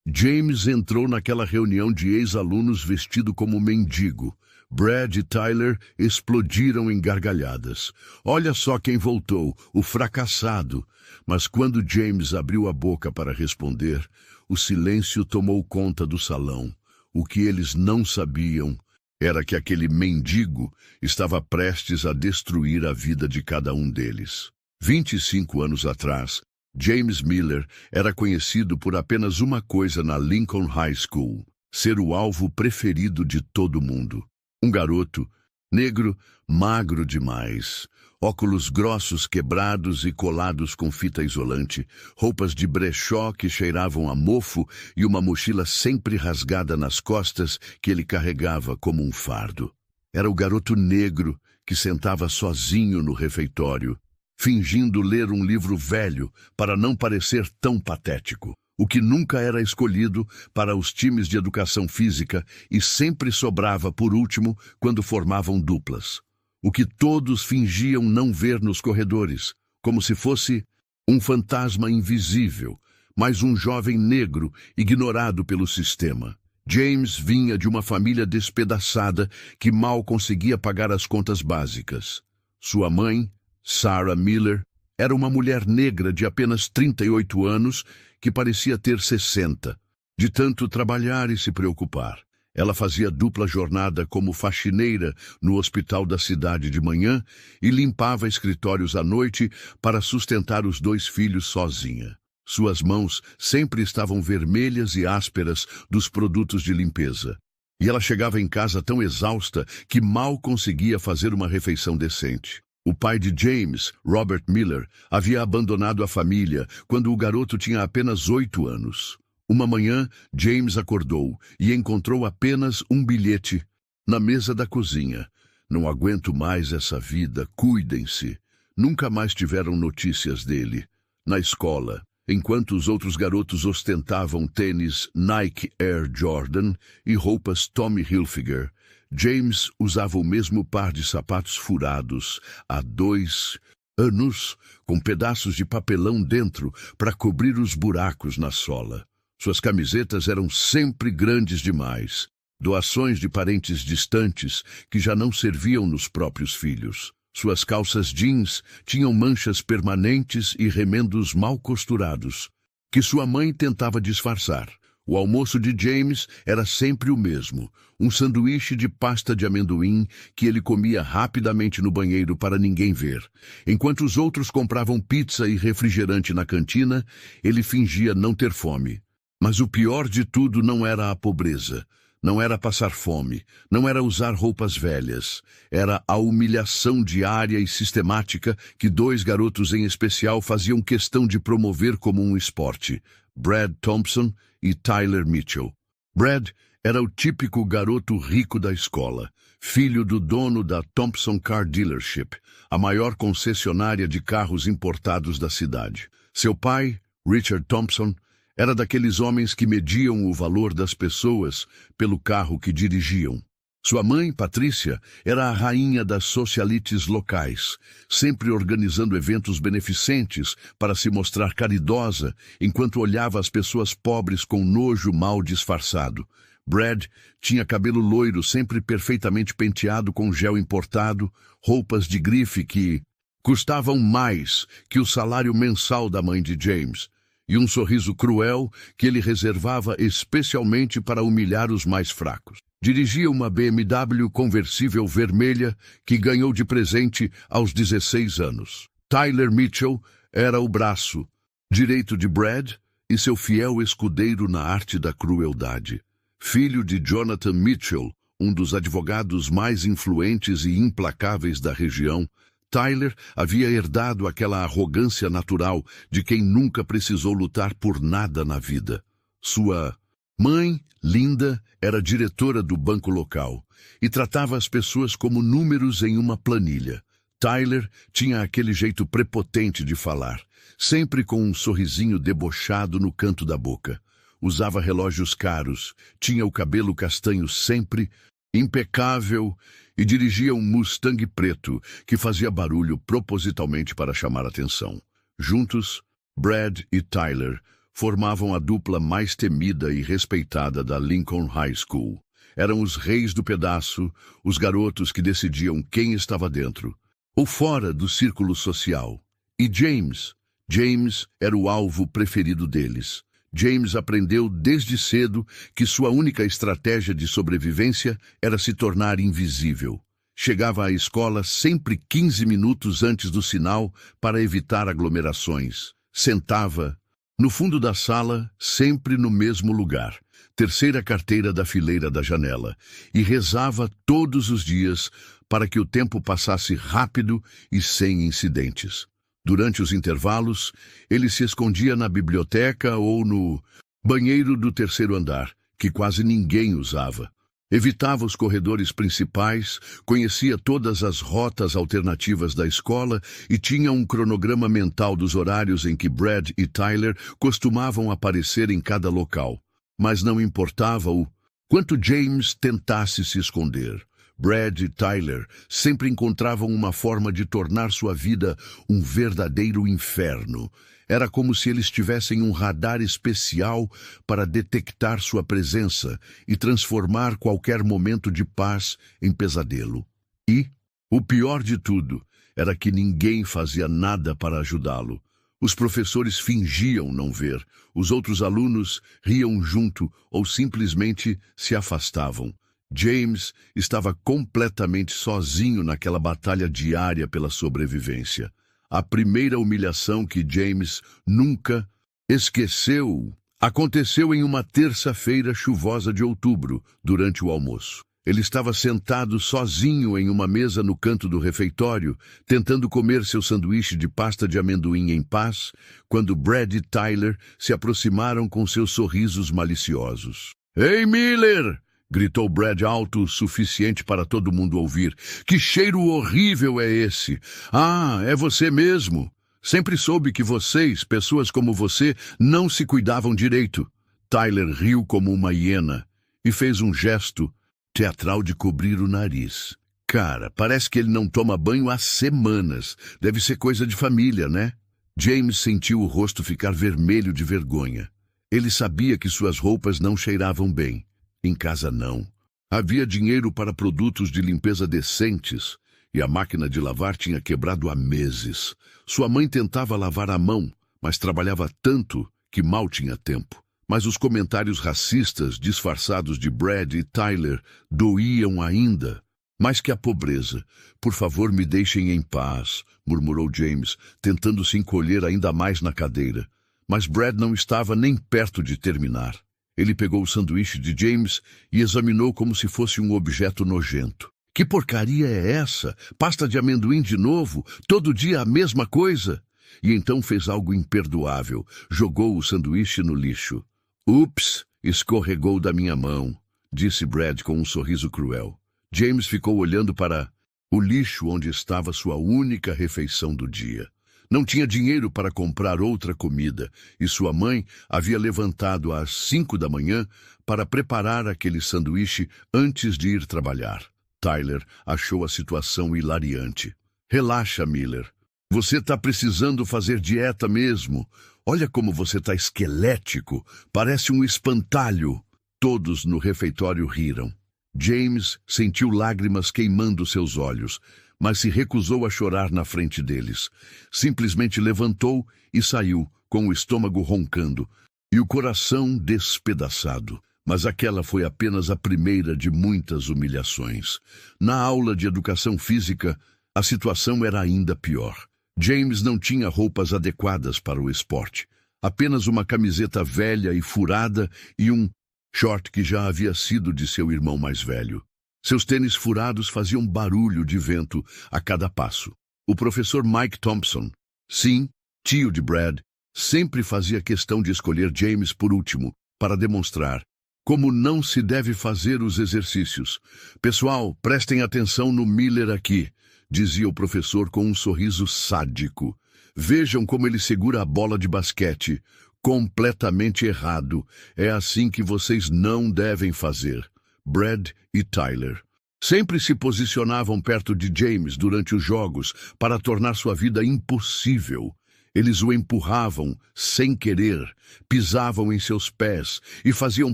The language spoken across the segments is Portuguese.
James entrou naquela reunião de ex-alunos vestido como mendigo. Brad e Tyler explodiram em gargalhadas. Olha só quem voltou, o fracassado. Mas quando James abriu a boca para responder, o silêncio tomou conta do salão. O que eles não sabiam era que aquele mendigo estava prestes a destruir a vida de cada um deles. 25 anos atrás, James Miller era conhecido por apenas uma coisa na Lincoln High School: ser o alvo preferido de todo mundo. Um garoto, negro, magro demais, óculos grossos quebrados e colados com fita isolante, roupas de brechó que cheiravam a mofo e uma mochila sempre rasgada nas costas que ele carregava como um fardo. Era o garoto negro que sentava sozinho no refeitório, fingindo ler um livro velho para não parecer tão patético. O que nunca era escolhido para os times de educação física e sempre sobrava por último quando formavam duplas. O que todos fingiam não ver nos corredores, como se fosse um fantasma invisível, mas um jovem negro ignorado pelo sistema. James vinha de uma família despedaçada que mal conseguia pagar as contas básicas. Sua mãe, Sarah Miller, era uma mulher negra de apenas 38 anos que parecia ter 60, de tanto trabalhar e se preocupar. Ela fazia dupla jornada como faxineira no hospital da cidade de manhã e limpava escritórios à noite para sustentar os 2 filhos sozinha. Suas mãos sempre estavam vermelhas e ásperas dos produtos de limpeza. E ela chegava em casa tão exausta que mal conseguia fazer uma refeição decente. O pai de James, Robert Miller, havia abandonado a família quando o garoto tinha apenas 8 anos. Uma manhã, James acordou e encontrou apenas um bilhete na mesa da cozinha. Não aguento mais essa vida, cuidem-se. Nunca mais tiveram notícias dele. Na escola, enquanto os outros garotos ostentavam tênis Nike Air Jordan e roupas Tommy Hilfiger, James usava o mesmo par de sapatos furados há 2 anos, com pedaços de papelão dentro para cobrir os buracos na sola. Suas camisetas eram sempre grandes demais, doações de parentes distantes que já não serviam nos próprios filhos. Suas calças jeans tinham manchas permanentes e remendos mal costurados, que sua mãe tentava disfarçar. O almoço de James era sempre o mesmo, um sanduíche de pasta de amendoim que ele comia rapidamente no banheiro para ninguém ver. Enquanto os outros compravam pizza e refrigerante na cantina, ele fingia não ter fome. Mas o pior de tudo não era a pobreza, não era passar fome, não era usar roupas velhas. Era a humilhação diária e sistemática que 2 garotos em especial faziam questão de promover como um esporte: Brad Thompson e Tyler Mitchell. Brad era o típico garoto rico da escola, filho do dono da Thompson Car Dealership, a maior concessionária de carros importados da cidade. Seu pai, Richard Thompson, era daqueles homens que mediam o valor das pessoas pelo carro que dirigiam. Sua mãe, Patrícia, era a rainha das socialites locais, sempre organizando eventos beneficentes para se mostrar caridosa, enquanto olhava as pessoas pobres com nojo mal disfarçado. Brad tinha cabelo loiro, sempre perfeitamente penteado com gel importado, roupas de grife que custavam mais que o salário mensal da mãe de James, e um sorriso cruel que ele reservava especialmente para humilhar os mais fracos. Dirigia uma BMW conversível vermelha que ganhou de presente aos 16 anos. Tyler Mitchell era o braço direito de Brad e seu fiel escudeiro na arte da crueldade. Filho de Jonathan Mitchell, um dos advogados mais influentes e implacáveis da região, Tyler havia herdado aquela arrogância natural de quem nunca precisou lutar por nada na vida. Sua mãe, Linda, era diretora do banco local e tratava as pessoas como números em uma planilha. Tyler tinha aquele jeito prepotente de falar, sempre com um sorrisinho debochado no canto da boca. Usava relógios caros, tinha o cabelo castanho sempre impecável e dirigia um Mustang preto que fazia barulho propositalmente para chamar atenção. Juntos, Brad e Tyler formavam a dupla mais temida e respeitada da Lincoln High School. Eram os reis do pedaço, os garotos que decidiam quem estava dentro ou fora do círculo social. E James era o alvo preferido deles. James aprendeu desde cedo que sua única estratégia de sobrevivência era se tornar invisível. Chegava à escola sempre 15 minutos antes do sinal para evitar aglomerações. Sentava no fundo da sala, sempre no mesmo lugar, terceira carteira da fileira da janela, e rezava todos os dias para que o tempo passasse rápido e sem incidentes. Durante os intervalos, ele se escondia na biblioteca ou no banheiro do terceiro andar, que quase ninguém usava. Evitava os corredores principais, conhecia todas as rotas alternativas da escola e tinha um cronograma mental dos horários em que Brad e Tyler costumavam aparecer em cada local. Mas não importava o quanto James tentasse se esconder. Brad e Tyler sempre encontravam uma forma de tornar sua vida um verdadeiro inferno. Era como se eles tivessem um radar especial para detectar sua presença e transformar qualquer momento de paz em pesadelo. E, o pior de tudo, era que ninguém fazia nada para ajudá-lo. Os professores fingiam não ver, os outros alunos riam junto ou simplesmente se afastavam. James estava completamente sozinho naquela batalha diária pela sobrevivência. A primeira humilhação que James nunca esqueceu aconteceu em uma terça-feira chuvosa de outubro, durante o almoço. Ele estava sentado sozinho em uma mesa no canto do refeitório, tentando comer seu sanduíche de pasta de amendoim em paz, quando Brad e Tyler se aproximaram com seus sorrisos maliciosos. "Ei, Miller!" gritou Brad alto o suficiente para todo mundo ouvir. "Que cheiro horrível é esse? Ah, é você mesmo. Sempre soube que vocês, pessoas como você, não se cuidavam direito." Tyler riu como uma hiena e fez um gesto teatral de cobrir o nariz. "Cara, parece que ele não toma banho há semanas. Deve ser coisa de família, né?" James sentiu o rosto ficar vermelho de vergonha. Ele sabia que suas roupas não cheiravam bem. Em casa não. Havia dinheiro para produtos de limpeza decentes e a máquina de lavar tinha quebrado há meses. Sua mãe tentava lavar à mão, mas trabalhava tanto que mal tinha tempo. Mas os comentários racistas disfarçados de Brad e Tyler doíam ainda. Mais que a pobreza. "Por favor, me deixem em paz", murmurou James, tentando se encolher ainda mais na cadeira. Mas Brad não estava nem perto de terminar. Ele pegou o sanduíche de James e examinou como se fosse um objeto nojento. "Que porcaria é essa? Pasta de amendoim de novo? Todo dia a mesma coisa?" E então fez algo imperdoável. Jogou o sanduíche no lixo. "Ups, escorregou da minha mão", disse Brad com um sorriso cruel. James ficou olhando para o lixo onde estava sua única refeição do dia. Não tinha dinheiro para comprar outra comida, e sua mãe havia levantado às 5 da manhã para preparar aquele sanduíche antes de ir trabalhar. Tyler achou a situação hilariante. "Relaxa, Miller. Você está precisando fazer dieta mesmo. Olha como você está esquelético. Parece um espantalho." Todos no refeitório riram. James sentiu lágrimas queimando seus olhos, mas se recusou a chorar na frente deles. Simplesmente levantou e saiu, com o estômago roncando e o coração despedaçado. Mas aquela foi apenas a primeira de muitas humilhações. Na aula de educação física, a situação era ainda pior. James não tinha roupas adequadas para o esporte. Apenas uma camiseta velha e furada e um short que já havia sido de seu irmão mais velho. Seus tênis furados faziam barulho de vento a cada passo. O professor Mike Thompson, sim, tio de Brad, sempre fazia questão de escolher James por último, para demonstrar como não se deve fazer os exercícios. "Pessoal, prestem atenção no Miller aqui", dizia o professor com um sorriso sádico. "Vejam como ele segura a bola de basquete. Completamente errado. É assim que vocês não devem fazer." Brad e Tyler sempre se posicionavam perto de James durante os jogos para tornar sua vida impossível. Eles o empurravam sem querer, pisavam em seus pés e faziam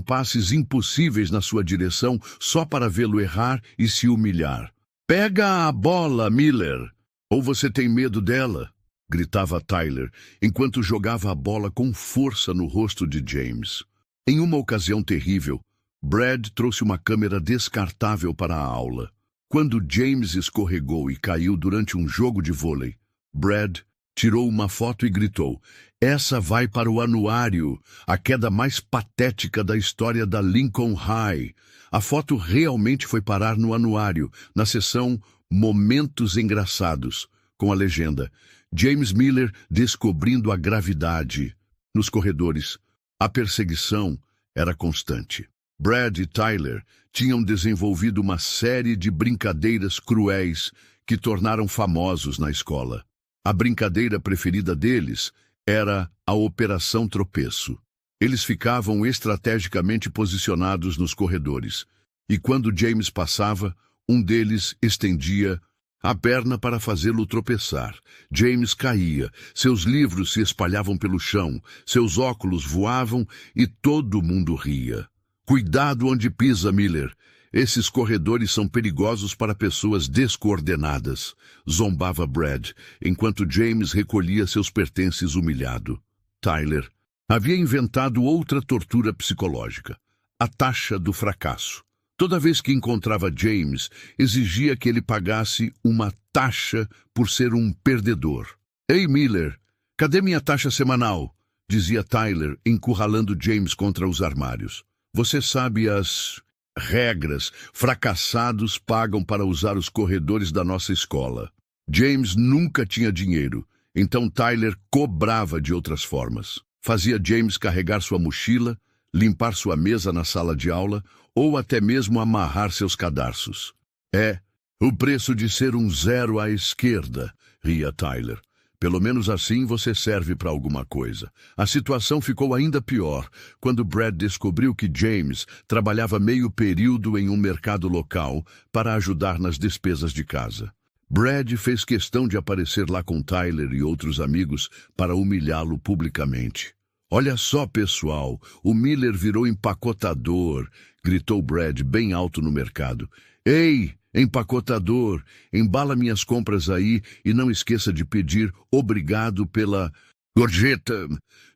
passes impossíveis na sua direção só para vê-lo errar e se humilhar. "Pega a bola, Miller! Ou você tem medo dela?" gritava Tyler, enquanto jogava a bola com força no rosto de James. Em uma ocasião terrível, Brad trouxe uma câmera descartável para a aula. Quando James escorregou e caiu durante um jogo de vôlei, Brad tirou uma foto e gritou: "Essa vai para o anuário, a queda mais patética da história da Lincoln High." A foto realmente foi parar no anuário, na seção Momentos Engraçados, com a legenda: "James Miller descobrindo a gravidade." Nos corredores, a perseguição era constante. Brad e Tyler tinham desenvolvido uma série de brincadeiras cruéis que tornaram famosos na escola. A brincadeira preferida deles era a Operação Tropeço. Eles ficavam estrategicamente posicionados nos corredores, e quando James passava, um deles estendia a perna para fazê-lo tropeçar. James caía, seus livros se espalhavam pelo chão, seus óculos voavam e todo mundo ria. "Cuidado onde pisa, Miller. Esses corredores são perigosos para pessoas descoordenadas", zombava Brad, enquanto James recolhia seus pertences humilhado. Tyler havia inventado outra tortura psicológica: a taxa do fracasso. Toda vez que encontrava James, exigia que ele pagasse uma taxa por ser um perdedor. "Ei, Miller, cadê minha taxa semanal?", dizia Tyler, encurralando James contra os armários. "Você sabe as regras. Fracassados pagam para usar os corredores da nossa escola." James nunca tinha dinheiro, então Tyler cobrava de outras formas. Fazia James carregar sua mochila, limpar sua mesa na sala de aula ou até mesmo amarrar seus cadarços. "É o preço de ser um zero à esquerda", ria Tyler. "Pelo menos assim você serve para alguma coisa." A situação ficou ainda pior quando Brad descobriu que James trabalhava meio período em um mercado local para ajudar nas despesas de casa. Brad fez questão de aparecer lá com Tyler e outros amigos para humilhá-lo publicamente. "Olha só, pessoal, o Miller virou empacotador", gritou Brad bem alto no mercado. "Ei, empacotador, embala minhas compras aí e não esqueça de pedir obrigado pela gorjeta."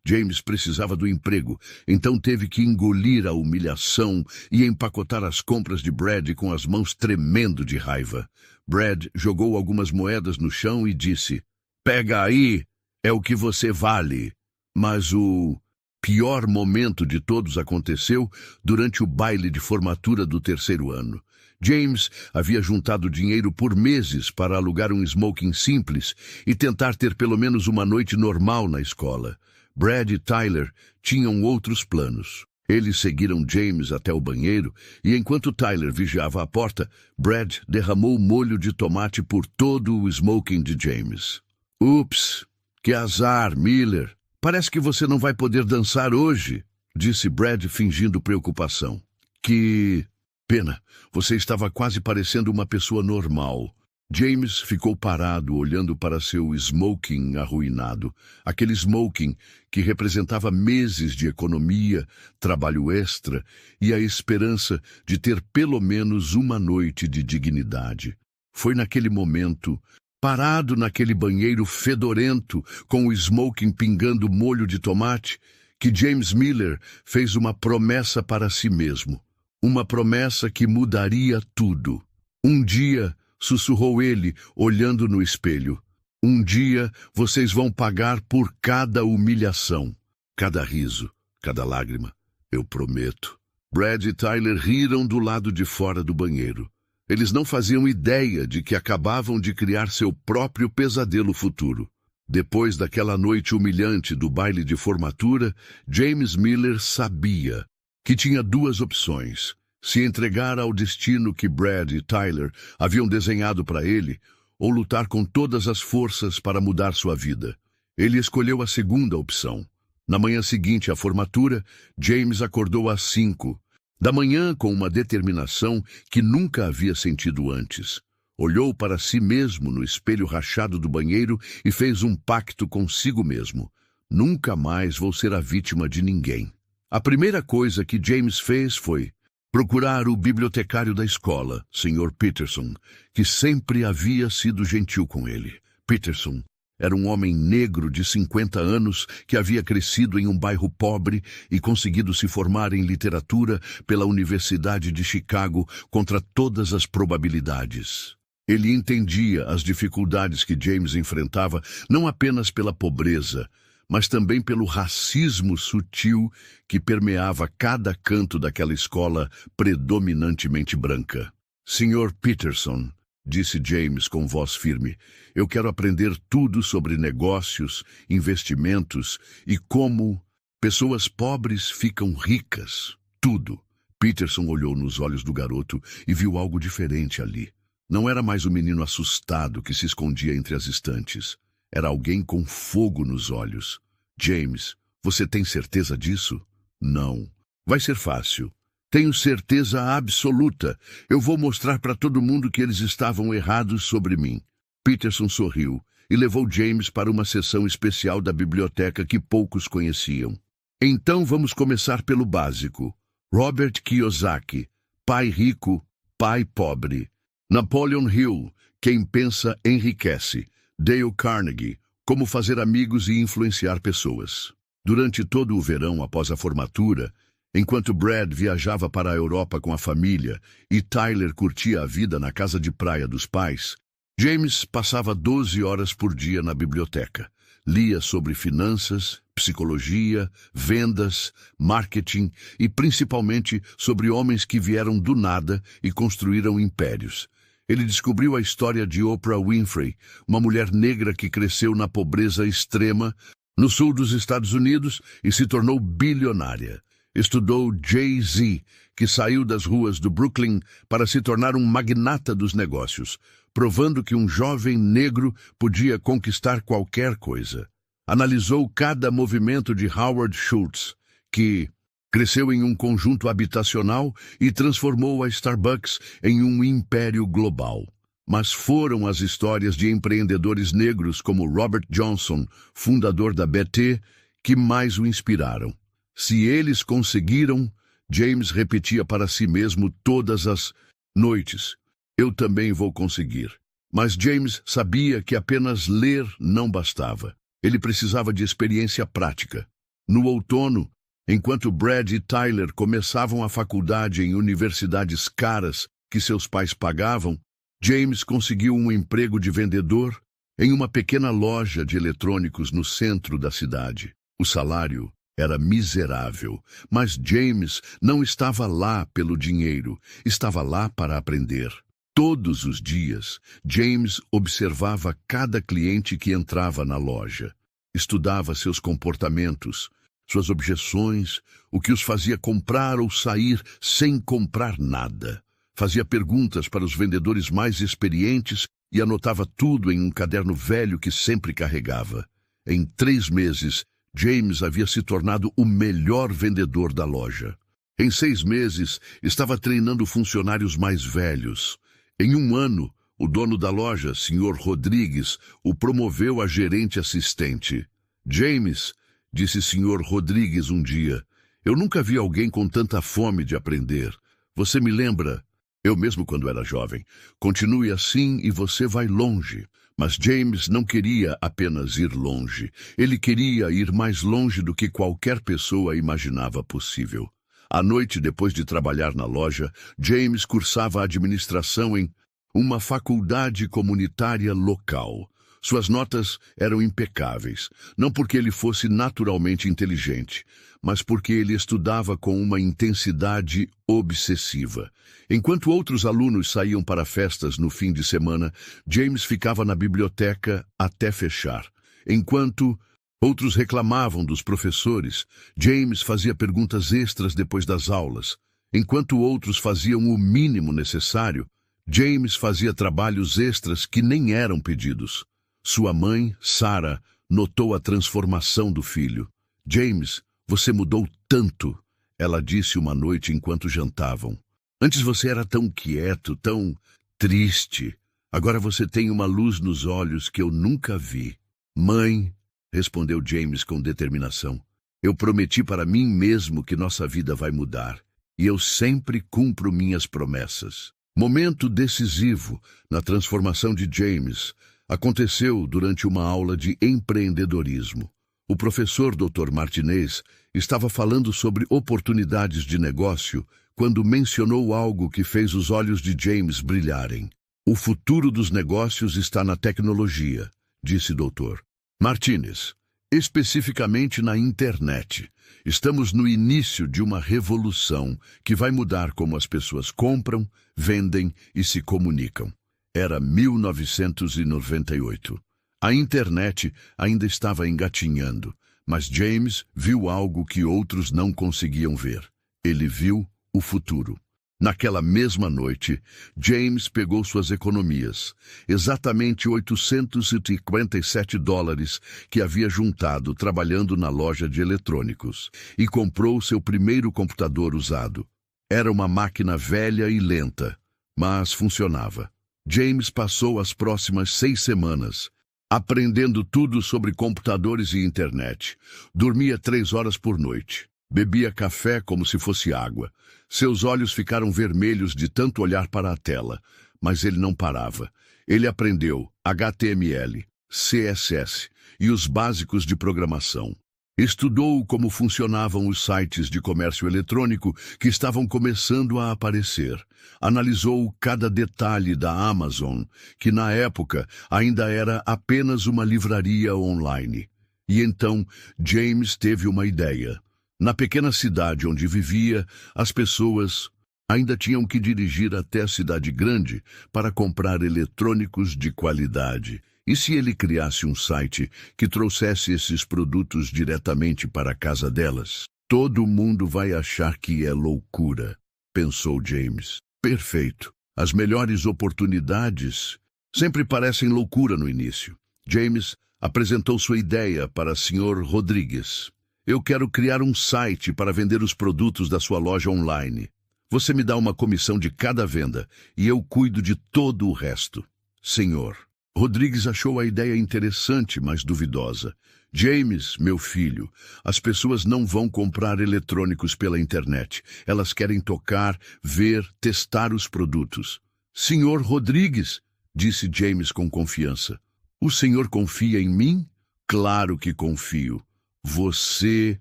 James precisava do emprego, então teve que engolir a humilhação e empacotar as compras de Brad com as mãos tremendo de raiva. Brad jogou algumas moedas no chão e disse: "Pega aí, é o que você vale." Mas o pior momento de todos aconteceu durante o baile de formatura do terceiro ano. James havia juntado dinheiro por meses para alugar um smoking simples e tentar ter pelo menos uma noite normal na escola. Brad e Tyler tinham outros planos. Eles seguiram James até o banheiro e, enquanto Tyler vigiava a porta, Brad derramou molho de tomate por todo o smoking de James. "Ups, que azar, Miller. Parece que você não vai poder dançar hoje", disse Brad fingindo preocupação. "Que pena, você estava quase parecendo uma pessoa normal." James ficou parado, olhando para seu smoking arruinado. Aquele smoking que representava meses de economia, trabalho extra e a esperança de ter pelo menos uma noite de dignidade. Foi naquele momento, parado naquele banheiro fedorento, com o smoking pingando molho de tomate, que James Miller fez uma promessa para si mesmo. Uma promessa que mudaria tudo. "Um dia", sussurrou ele, olhando no espelho, "um dia vocês vão pagar por cada humilhação, cada riso, cada lágrima. Eu prometo." Brad e Tyler riram do lado de fora do banheiro. Eles não faziam ideia de que acabavam de criar seu próprio pesadelo futuro. Depois daquela noite humilhante do baile de formatura, James Miller sabia que tinha duas opções: se entregar ao destino que Brad e Tyler haviam desenhado para ele, ou lutar com todas as forças para mudar sua vida. Ele escolheu a segunda opção. Na manhã seguinte à formatura, James acordou às 5 da manhã com uma determinação que nunca havia sentido antes. Olhou para si mesmo no espelho rachado do banheiro e fez um pacto consigo mesmo. Nunca mais vou ser a vítima de ninguém. A primeira coisa que James fez foi procurar o bibliotecário da escola, Sr. Peterson, que sempre havia sido gentil com ele. Peterson era um homem negro de 50 anos que havia crescido em um bairro pobre e conseguido se formar em literatura pela Universidade de Chicago contra todas as probabilidades. Ele entendia as dificuldades que James enfrentava não apenas pela pobreza, mas também pelo racismo sutil que permeava cada canto daquela escola predominantemente branca. Sr. Peterson, disse James com voz firme, eu quero aprender tudo sobre negócios, investimentos e como pessoas pobres ficam ricas. Tudo. Peterson olhou nos olhos do garoto e viu algo diferente ali. Não era mais o menino assustado que se escondia entre as estantes. Era alguém com fogo nos olhos. James, você tem certeza disso? Não. Vai ser fácil. Tenho certeza absoluta. Eu vou mostrar para todo mundo que eles estavam errados sobre mim. Peterson sorriu e levou James para uma sessão especial da biblioteca que poucos conheciam. Então vamos começar pelo básico. Robert Kiyosaki, pai rico, pai pobre. Napoleon Hill, quem pensa enriquece. Dale Carnegie, como fazer amigos e influenciar pessoas. Durante todo o verão após a formatura, enquanto Brad viajava para a Europa com a família e Tyler curtia a vida na casa de praia dos pais, James passava 12 horas por dia na biblioteca. Lia sobre finanças, psicologia, vendas, marketing e principalmente sobre homens que vieram do nada e construíram impérios. Ele descobriu a história de Oprah Winfrey, uma mulher negra que cresceu na pobreza extrema no sul dos Estados Unidos e se tornou bilionária. Estudou Jay-Z, que saiu das ruas do Brooklyn para se tornar um magnata dos negócios, provando que um jovem negro podia conquistar qualquer coisa. Analisou cada movimento de Howard Schultz, que cresceu em um conjunto habitacional e transformou a Starbucks em um império global. Mas foram as histórias de empreendedores negros como Robert Johnson, fundador da BT, que mais o inspiraram. Se eles conseguiram, James repetia para si mesmo todas as noites, eu também vou conseguir. Mas James sabia que apenas ler não bastava. Ele precisava de experiência prática. No outono, enquanto Brad e Tyler começavam a faculdade em universidades caras que seus pais pagavam, James conseguiu um emprego de vendedor em uma pequena loja de eletrônicos no centro da cidade. O salário era miserável, mas James não estava lá pelo dinheiro, estava lá para aprender. Todos os dias, James observava cada cliente que entrava na loja. Estudava seus comportamentos, suas objeções, o que os fazia comprar ou sair sem comprar nada. Fazia perguntas para os vendedores mais experientes e anotava tudo em um caderno velho que sempre carregava. Em 3 meses, James havia se tornado o melhor vendedor da loja. Em 6 meses, estava treinando funcionários mais velhos. Em 1 ano, o dono da loja, Sr. Rodrigues, o promoveu a gerente assistente. James, disse Sr. Rodrigues um dia, eu nunca vi alguém com tanta fome de aprender. Você me lembra? Eu mesmo quando era jovem. Continue assim e você vai longe. Mas James não queria apenas ir longe. Ele queria ir mais longe do que qualquer pessoa imaginava possível. À noite, depois de trabalhar na loja, James cursava administração em uma faculdade comunitária local. Suas notas eram impecáveis, não porque ele fosse naturalmente inteligente, mas porque ele estudava com uma intensidade obsessiva. Enquanto outros alunos saíam para festas no fim de semana, James ficava na biblioteca até fechar. Enquanto outros reclamavam dos professores, James fazia perguntas extras depois das aulas. Enquanto outros faziam o mínimo necessário, James fazia trabalhos extras que nem eram pedidos. Sua mãe, Sarah, notou a transformação do filho. James, você mudou tanto, ela disse uma noite enquanto jantavam. Antes você era tão quieto, tão triste. Agora você tem uma luz nos olhos que eu nunca vi. Mãe, respondeu James com determinação, eu prometi para mim mesmo que nossa vida vai mudar. E eu sempre cumpro minhas promessas. Momento decisivo na transformação de James aconteceu durante uma aula de empreendedorismo. O professor Dr. Martinez estava falando sobre oportunidades de negócio quando mencionou algo que fez os olhos de James brilharem. O futuro dos negócios está na tecnologia, disse Dr. Martinez, especificamente na internet. Estamos no início de uma revolução que vai mudar como as pessoas compram, vendem e se comunicam. Era 1998. A internet ainda estava engatinhando, mas James viu algo que outros não conseguiam ver. Ele viu o futuro. Naquela mesma noite, James pegou suas economias, exatamente $857 que havia juntado trabalhando na loja de eletrônicos, e comprou seu primeiro computador usado. Era uma máquina velha e lenta, mas funcionava. James passou as próximas 6 semanas aprendendo tudo sobre computadores e internet. Dormia 3 horas por noite. Bebia café como se fosse água. Seus olhos ficaram vermelhos de tanto olhar para a tela, mas ele não parava. Ele aprendeu HTML, CSS e os básicos de programação. Estudou como funcionavam os sites de comércio eletrônico que estavam começando a aparecer. Analisou cada detalhe da Amazon, que na época ainda era apenas uma livraria online. E então James teve uma ideia. Na pequena cidade onde vivia, as pessoas ainda tinham que dirigir até a cidade grande para comprar eletrônicos de qualidade. E se ele criasse um site que trouxesse esses produtos diretamente para a casa delas? Todo mundo vai achar que é loucura, pensou James. Perfeito. As melhores oportunidades sempre parecem loucura no início. James apresentou sua ideia para o Sr. Rodrigues. Eu quero criar um site para vender os produtos da sua loja online. Você me dá uma comissão de cada venda e eu cuido de todo o resto. Senhor. Rodrigues achou a ideia interessante, mas duvidosa. James, meu filho, as pessoas não vão comprar eletrônicos pela internet. Elas querem tocar, ver, testar os produtos. Senhor Rodrigues, disse James com confiança. O senhor confia em mim? Claro que confio. Você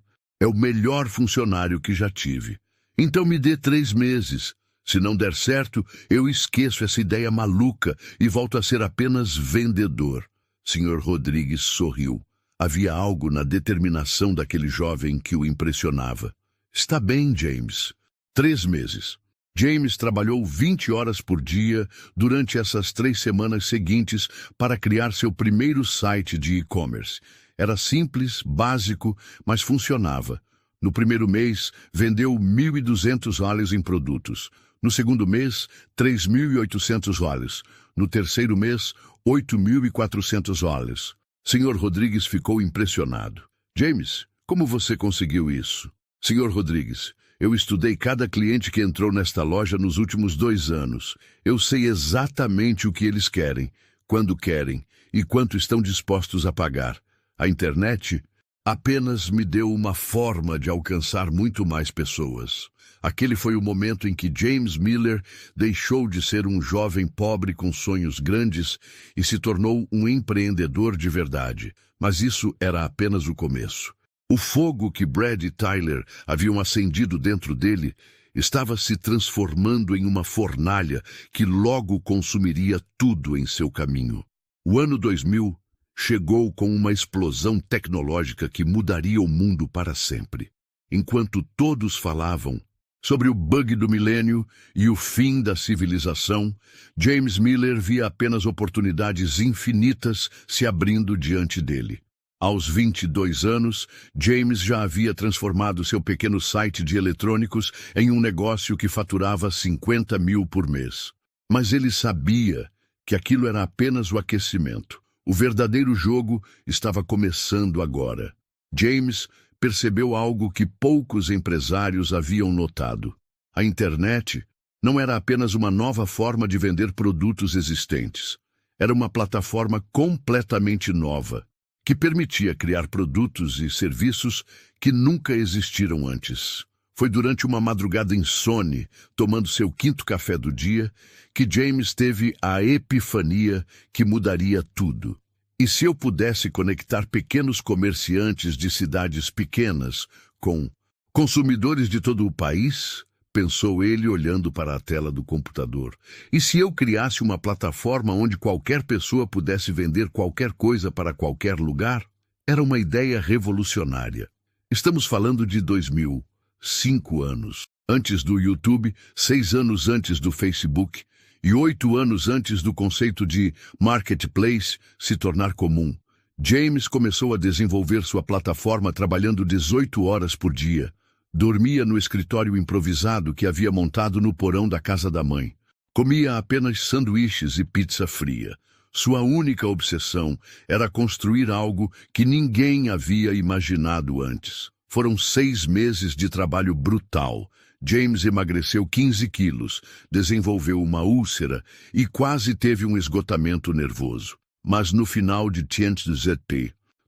é o melhor funcionário que já tive. Então me dê 3 meses. Se não der certo, eu esqueço essa ideia maluca e volto a ser apenas vendedor. Sr. Rodrigues sorriu. Havia algo na determinação daquele jovem que o impressionava. Está bem, James. 3 meses. James trabalhou 20 horas por dia durante essas 3 semanas seguintes para criar seu primeiro site de e-commerce. Era simples, básico, mas funcionava. No primeiro mês, vendeu $1.200 em produtos. No segundo mês, $3.800. No terceiro mês, $8.400. Sr. Rodrigues ficou impressionado. James, como você conseguiu isso? Sr. Rodrigues, eu estudei cada cliente que entrou nesta loja nos últimos 2 anos. Eu sei exatamente o que eles querem, quando querem e quanto estão dispostos a pagar. A internet apenas me deu uma forma de alcançar muito mais pessoas. Aquele foi o momento em que James Miller deixou de ser um jovem pobre com sonhos grandes e se tornou um empreendedor de verdade. Mas isso era apenas o começo. O fogo que Brad e Tyler haviam acendido dentro dele estava se transformando em uma fornalha que logo consumiria tudo em seu caminho. O ano 2000 chegou com uma explosão tecnológica que mudaria o mundo para sempre. Enquanto todos falavam sobre o bug do milênio e o fim da civilização, James Miller via apenas oportunidades infinitas se abrindo diante dele. Aos 22 anos, James já havia transformado seu pequeno site de eletrônicos em um negócio que faturava 50 mil por mês. Mas ele sabia que aquilo era apenas o aquecimento. O verdadeiro jogo estava começando agora. James percebeu algo que poucos empresários haviam notado. A internet não era apenas uma nova forma de vender produtos existentes. Era uma plataforma completamente nova, que permitia criar produtos e serviços que nunca existiram antes. Foi durante uma madrugada insone, tomando seu 5º café do dia, que James teve a epifania que mudaria tudo. E se eu pudesse conectar pequenos comerciantes de cidades pequenas com consumidores de todo o país? Pensou ele olhando para a tela do computador. E se eu criasse uma plataforma onde qualquer pessoa pudesse vender qualquer coisa para qualquer lugar? Era uma ideia revolucionária. Estamos falando de 2000, 5 anos antes do YouTube, 6 anos antes do Facebook e 8 anos antes do conceito de marketplace se tornar comum. James começou a desenvolver sua plataforma trabalhando 18 horas por dia. Dormia no escritório improvisado que havia montado no porão da casa da mãe. Comia apenas sanduíches e pizza fria. Sua única obsessão era construir algo que ninguém havia imaginado antes. Foram 6 meses de trabalho brutal. James emagreceu 15 quilos, desenvolveu uma úlcera e quase teve um esgotamento nervoso. Mas no final de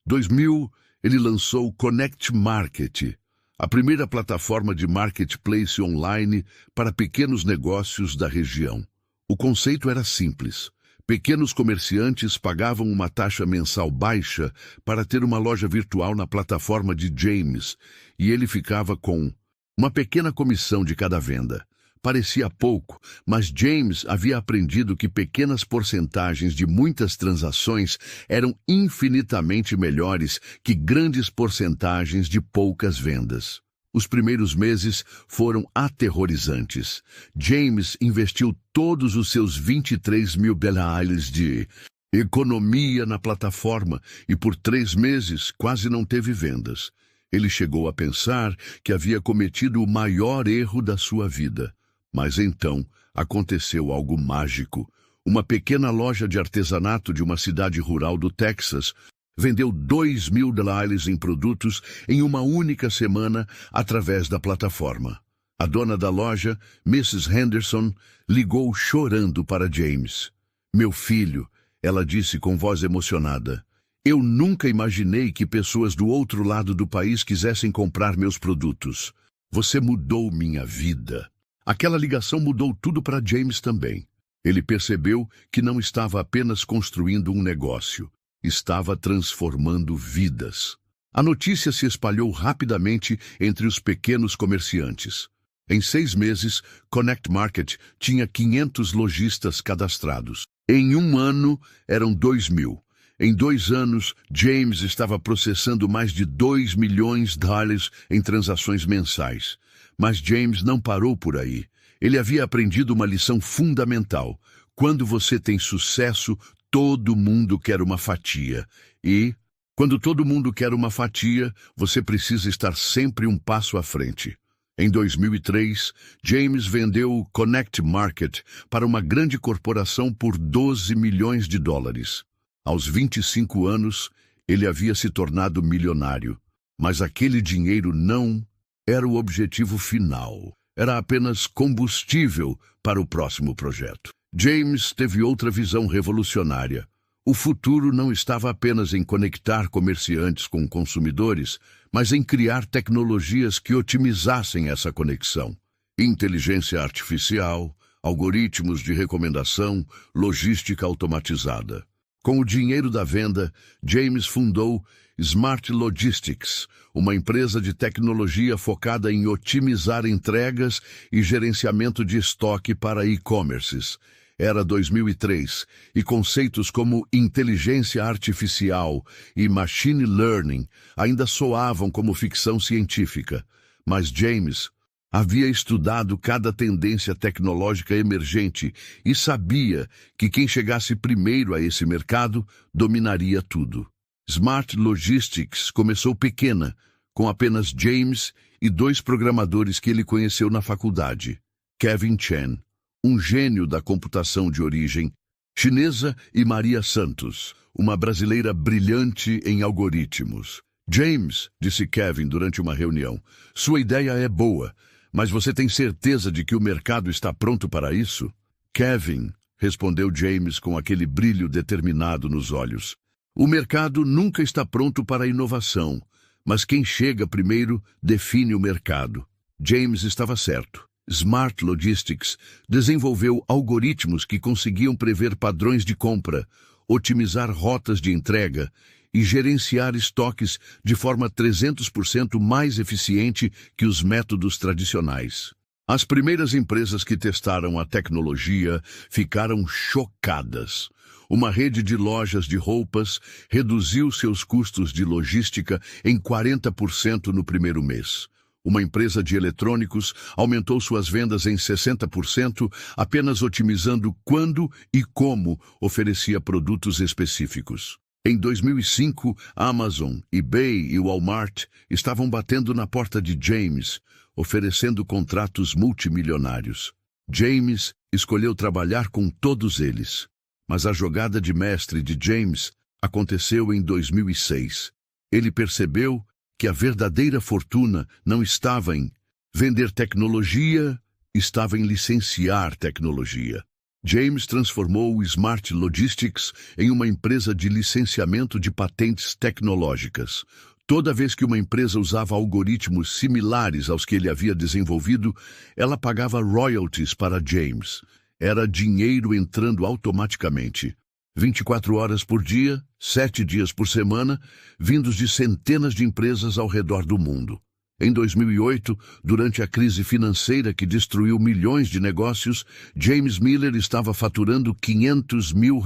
2000, ele lançou o Connect Market, a primeira plataforma de marketplace online para pequenos negócios da região. O conceito era simples. Pequenos comerciantes pagavam uma taxa mensal baixa para ter uma loja virtual na plataforma de James, e ele ficava com uma pequena comissão de cada venda. Parecia pouco, mas James havia aprendido que pequenas porcentagens de muitas transações eram infinitamente melhores que grandes porcentagens de poucas vendas. Os primeiros meses foram aterrorizantes. James investiu todos os seus 23 mil dólares de economia na plataforma e por 3 meses quase não teve vendas. Ele chegou a pensar que havia cometido o maior erro da sua vida. Mas então aconteceu algo mágico. Uma pequena loja de artesanato de uma cidade rural do Texas vendeu 2 mil dólares em produtos em uma única semana através da plataforma. A dona da loja, Mrs. Henderson, ligou chorando para James. "Meu filho", ela disse com voz emocionada, "eu nunca imaginei que pessoas do outro lado do país quisessem comprar meus produtos. Você mudou minha vida." Aquela ligação mudou tudo para James também. Ele percebeu que não estava apenas construindo um negócio, estava transformando vidas. A notícia se espalhou rapidamente entre os pequenos comerciantes. Em 6 meses, Connect Market tinha 500 lojistas cadastrados. Em 1 ano, eram 2 mil. Em 2 anos, James estava processando mais de 2 milhões de dólares em transações mensais. Mas James não parou por aí. Ele havia aprendido uma lição fundamental. Quando você tem sucesso, todo mundo quer uma fatia. E, quando todo mundo quer uma fatia, você precisa estar sempre um passo à frente. Em 2003, James vendeu o Connect Market para uma grande corporação por 12 milhões de dólares. Aos 25 anos, ele havia se tornado milionário. Mas aquele dinheiro não era o objetivo final. Era apenas combustível para o próximo projeto. James teve outra visão revolucionária. O futuro não estava apenas em conectar comerciantes com consumidores, mas em criar tecnologias que otimizassem essa conexão. Inteligência artificial, algoritmos de recomendação, logística automatizada. Com o dinheiro da venda, James fundou Smart Logistics, uma empresa de tecnologia focada em otimizar entregas e gerenciamento de estoque para e-commerces. Era 2003, e conceitos como inteligência artificial e machine learning ainda soavam como ficção científica. Mas James havia estudado cada tendência tecnológica emergente e sabia que quem chegasse primeiro a esse mercado dominaria tudo. Smart Logistics começou pequena, com apenas James e 2 programadores que ele conheceu na faculdade. Kevin Chen, um gênio da computação de origem chinesa, e Maria Santos, uma brasileira brilhante em algoritmos. "James", disse Kevin durante uma reunião, "sua ideia é boa, mas você tem certeza de que o mercado está pronto para isso?" Kevin, respondeu James com aquele brilho determinado nos olhos. O mercado nunca está pronto para a inovação, mas quem chega primeiro define o mercado. James estava certo. Smart Logistics desenvolveu algoritmos que conseguiam prever padrões de compra, otimizar rotas de entrega e gerenciar estoques de forma 300% mais eficiente que os métodos tradicionais. As primeiras empresas que testaram a tecnologia ficaram chocadas. Uma rede de lojas de roupas reduziu seus custos de logística em 40% no primeiro mês. Uma empresa de eletrônicos aumentou suas vendas em 60%, apenas otimizando quando e como oferecia produtos específicos. Em 2005, a Amazon, eBay e Walmart estavam batendo na porta de James, oferecendo contratos multimilionários. James escolheu trabalhar com todos eles. Mas a jogada de mestre de James aconteceu em 2006. Ele percebeu que a verdadeira fortuna não estava em vender tecnologia, estava em licenciar tecnologia. James transformou o Smart Logistics em uma empresa de licenciamento de patentes tecnológicas. Toda vez que uma empresa usava algoritmos similares aos que ele havia desenvolvido, ela pagava royalties para James. Era dinheiro entrando automaticamente. 24 horas por dia, 7 dias por semana, vindos de centenas de empresas ao redor do mundo. Em 2008, durante a crise financeira que destruiu milhões de negócios, James Miller estava faturando $500 mil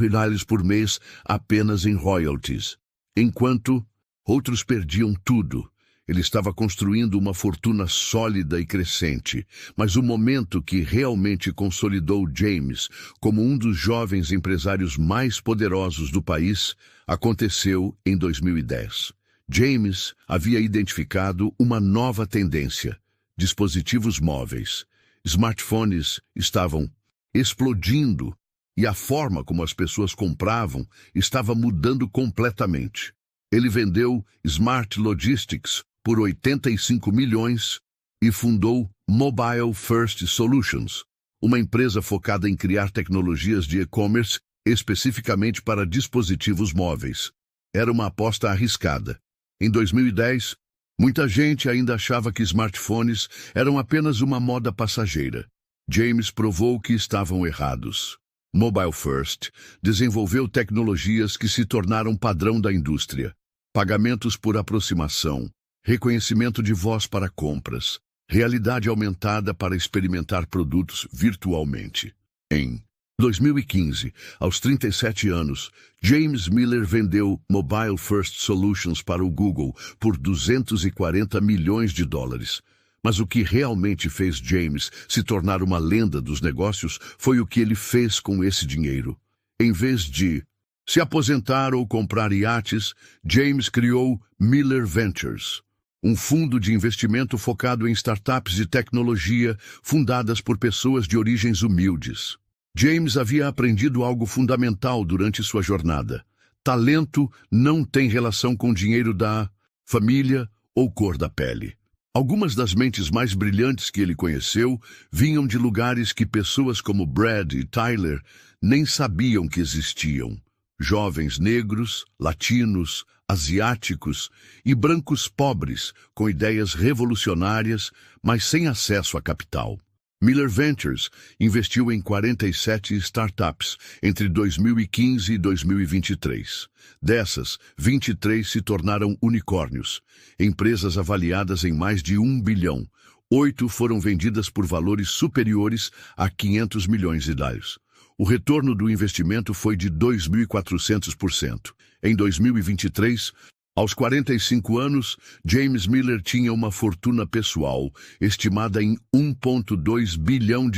por mês apenas em royalties. Enquanto outros perdiam tudo, ele estava construindo uma fortuna sólida e crescente. Mas o momento que realmente consolidou James como um dos jovens empresários mais poderosos do país aconteceu em 2010. James havia identificado uma nova tendência. Dispositivos móveis. Smartphones estavam explodindo e a forma como as pessoas compravam estava mudando completamente. Ele vendeu Smart Logistics por 85 milhões e fundou Mobile First Solutions, uma empresa focada em criar tecnologias de e-commerce especificamente para dispositivos móveis. Era uma aposta arriscada. Em 2010, muita gente ainda achava que smartphones eram apenas uma moda passageira. James provou que estavam errados. Mobile First desenvolveu tecnologias que se tornaram padrão da indústria. Pagamentos por aproximação, reconhecimento de voz para compras, realidade aumentada para experimentar produtos virtualmente. Em 2015, aos 37 anos, James Miller vendeu Mobile First Solutions para o Google por $240 milhões. Mas o que realmente fez James se tornar uma lenda dos negócios foi o que ele fez com esse dinheiro. Em vez de se aposentar ou comprar iates, James criou Miller Ventures, um fundo de investimento focado em startups de tecnologia fundadas por pessoas de origens humildes. James havia aprendido algo fundamental durante sua jornada. Talento não tem relação com dinheiro da família ou cor da pele. Algumas das mentes mais brilhantes que ele conheceu vinham de lugares que pessoas como Brad e Tyler nem sabiam que existiam. Jovens negros, latinos, asiáticos e brancos pobres com ideias revolucionárias, mas sem acesso a capital. Miller Ventures investiu em 47 startups entre 2015 e 2023. Dessas, 23 se tornaram unicórnios, empresas avaliadas em mais de $1 bilhão. 8 foram vendidas por valores superiores a $500 milhões. O retorno do investimento foi de 2.400%. Em 2023, aos 45 anos, James Miller tinha uma fortuna pessoal estimada em $1,2 bilhão.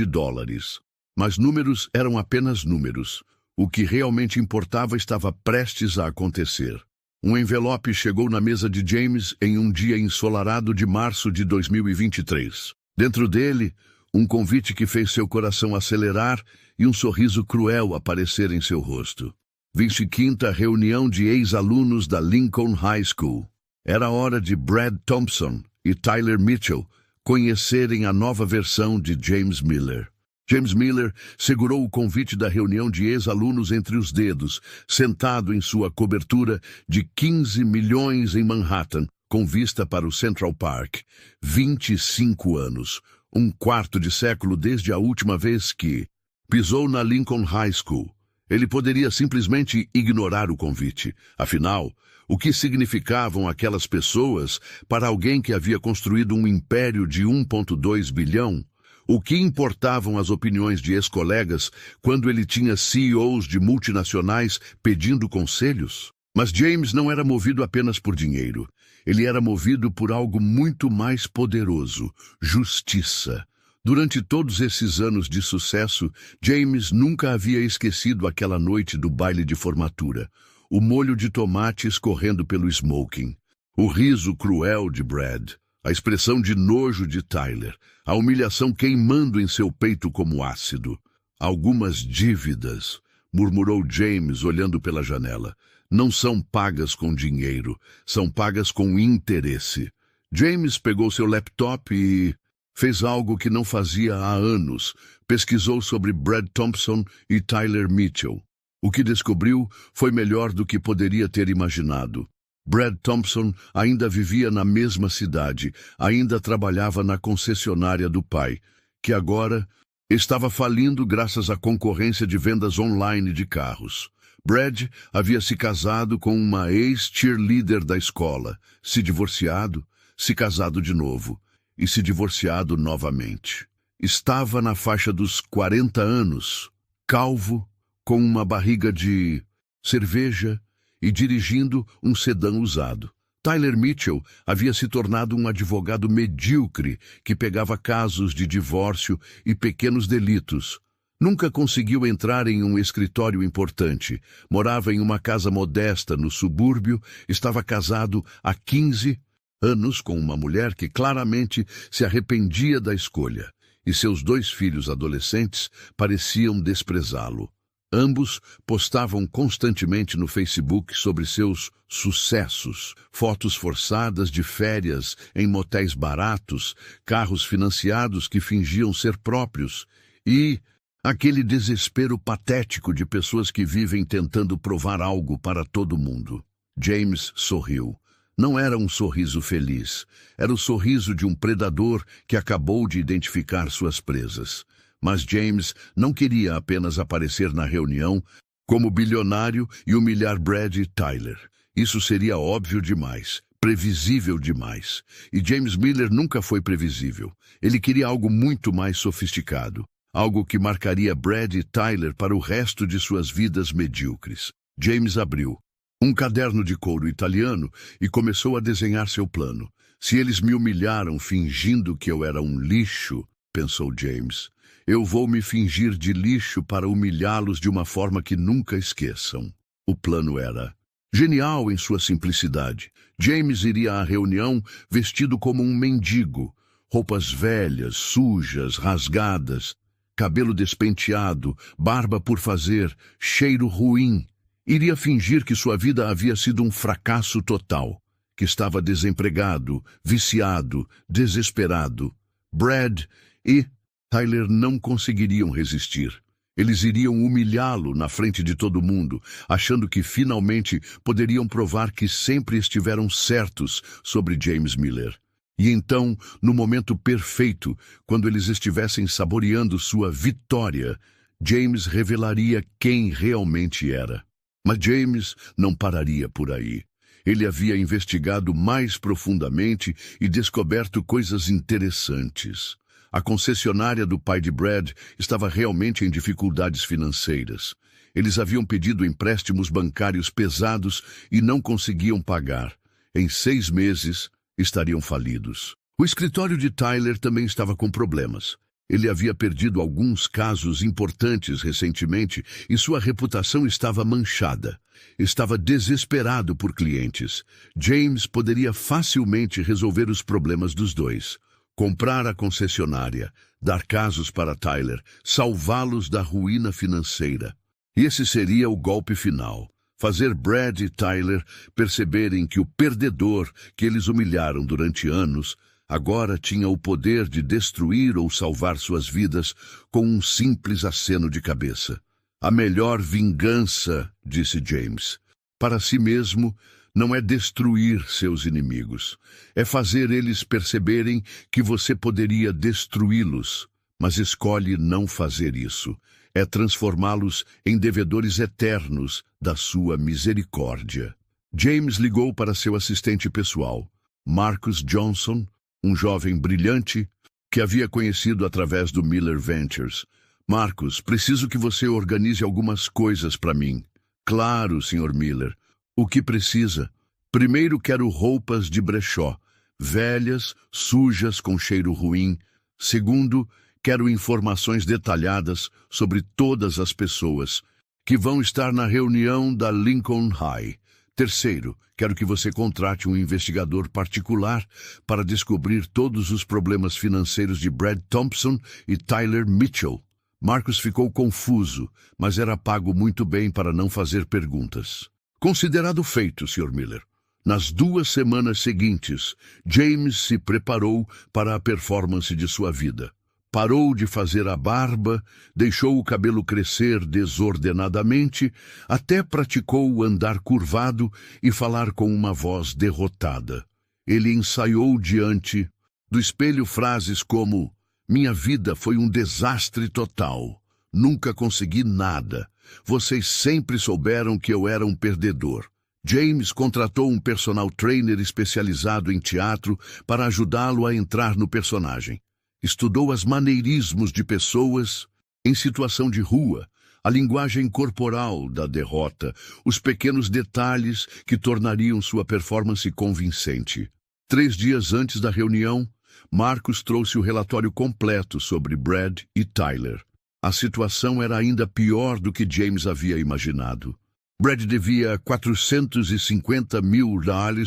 Mas números eram apenas números. O que realmente importava estava prestes a acontecer. Um envelope chegou na mesa de James em um dia ensolarado de março de 2023. Dentro dele, um convite que fez seu coração acelerar e um sorriso cruel aparecer em seu rosto. 25ª reunião de ex-alunos da Lincoln High School. Era hora de Brad Thompson e Tyler Mitchell conhecerem a nova versão de James Miller. James Miller segurou o convite da reunião de ex-alunos entre os dedos, sentado em sua cobertura de 15 milhões em Manhattan, com vista para o Central Park. 25 anos, um quarto de século desde a última vez que pisou na Lincoln High School. Ele poderia simplesmente ignorar o convite. Afinal, o que significavam aquelas pessoas para alguém que havia construído um império de 1,2 bilhão? O que importavam as opiniões de ex-colegas quando ele tinha CEOs de multinacionais pedindo conselhos? Mas James não era movido apenas por dinheiro. Ele era movido por algo muito mais poderoso: justiça. Durante todos esses anos de sucesso, James nunca havia esquecido aquela noite do baile de formatura. O molho de tomate escorrendo pelo smoking, o riso cruel de Brad, a expressão de nojo de Tyler, a humilhação queimando em seu peito como ácido. Algumas dívidas, murmurou James olhando pela janela, não são pagas com dinheiro, são pagas com interesse. James pegou seu laptop e fez algo que não fazia há anos. Pesquisou sobre Brad Thompson e Tyler Mitchell. O que descobriu foi melhor do que poderia ter imaginado. Brad Thompson ainda vivia na mesma cidade, ainda trabalhava na concessionária do pai, que agora estava falindo graças à concorrência de vendas online de carros. Brad havia se casado com uma ex-cheerleader da escola, se divorciado, se casado de novo e se divorciado novamente. Estava na faixa dos 40 anos, calvo, com uma barriga de cerveja e dirigindo um sedã usado. Tyler Mitchell havia se tornado um advogado medíocre que pegava casos de divórcio e pequenos delitos. Nunca conseguiu entrar em um escritório importante. Morava em uma casa modesta no subúrbio, estava casado há 15 anos com uma mulher que claramente se arrependia da escolha, e seus 2 filhos adolescentes pareciam desprezá-lo. Ambos postavam constantemente no Facebook sobre seus sucessos, fotos forçadas de férias em motéis baratos, carros financiados que fingiam ser próprios e aquele desespero patético de pessoas que vivem tentando provar algo para todo mundo. James sorriu. Não era um sorriso feliz. Era o sorriso de um predador que acabou de identificar suas presas. Mas James não queria apenas aparecer na reunião como bilionário e humilhar Brad e Tyler. Isso seria óbvio demais, previsível demais. E James Miller nunca foi previsível. Ele queria algo muito mais sofisticado. Algo que marcaria Brad e Tyler para o resto de suas vidas medíocres. James abriu um caderno de couro italiano e começou a desenhar seu plano. Se eles me humilharam fingindo que eu era um lixo, pensou James, eu vou me fingir de lixo para humilhá-los de uma forma que nunca esqueçam. O plano era genial em sua simplicidade. James iria à reunião vestido como um mendigo, roupas velhas, sujas, rasgadas, cabelo despenteado, barba por fazer, cheiro ruim. Iria fingir que sua vida havia sido um fracasso total, que estava desempregado, viciado, desesperado. Brad e Tyler não conseguiriam resistir. Eles iriam humilhá-lo na frente de todo mundo, achando que finalmente poderiam provar que sempre estiveram certos sobre James Miller. E então, no momento perfeito, quando eles estivessem saboreando sua vitória, James revelaria quem realmente era. Mas James não pararia por aí. Ele havia investigado mais profundamente e descoberto coisas interessantes. A concessionária do pai de Brad estava realmente em dificuldades financeiras. Eles haviam pedido empréstimos bancários pesados e não conseguiam pagar. Em 6 meses, estariam falidos. O escritório de Tyler também estava com problemas. Ele havia perdido alguns casos importantes recentemente e sua reputação estava manchada. Estava desesperado por clientes. James poderia facilmente resolver os problemas dos dois. Comprar a concessionária, dar casos para Tyler, salvá-los da ruína financeira. E esse seria o golpe final. Fazer Brad e Tyler perceberem que o perdedor que eles humilharam durante anos Agora tinha o poder de destruir ou salvar suas vidas com um simples aceno de cabeça. A melhor vingança, disse James, para si mesmo, não é destruir seus inimigos. É fazer eles perceberem que você poderia destruí-los, mas escolhe não fazer isso. É transformá-los em devedores eternos da sua misericórdia. James ligou para seu assistente pessoal, Marcus Johnson, um jovem brilhante que havia conhecido através do Miller Ventures. Marcus, preciso que você organize algumas coisas para mim. Claro, Sr. Miller. O que precisa? Primeiro quero roupas de brechó, velhas, sujas, com cheiro ruim. Segundo, quero informações detalhadas sobre todas as pessoas que vão estar na reunião da Lincoln High. Terceiro, quero que você contrate um investigador particular para descobrir todos os problemas financeiros de Brad Thompson e Tyler Mitchell. Marcus ficou confuso, mas era pago muito bem para não fazer perguntas. Considerado feito, Sr. Miller. Nas 2 semanas seguintes, James se preparou para a performance de sua vida. Parou de fazer a barba, deixou o cabelo crescer desordenadamente, até praticou o andar curvado e falar com uma voz derrotada. Ele ensaiou diante do espelho frases como: "Minha vida foi um desastre total. Nunca consegui nada. Vocês sempre souberam que eu era um perdedor." James contratou um personal trainer especializado em teatro para ajudá-lo a entrar no personagem. Estudou os maneirismos de pessoas em situação de rua, a linguagem corporal da derrota, os pequenos detalhes que tornariam sua performance convincente. 3 dias antes da reunião, Marcus trouxe o relatório completo sobre Brad e Tyler. A situação era ainda pior do que James havia imaginado. Brad devia $450 mil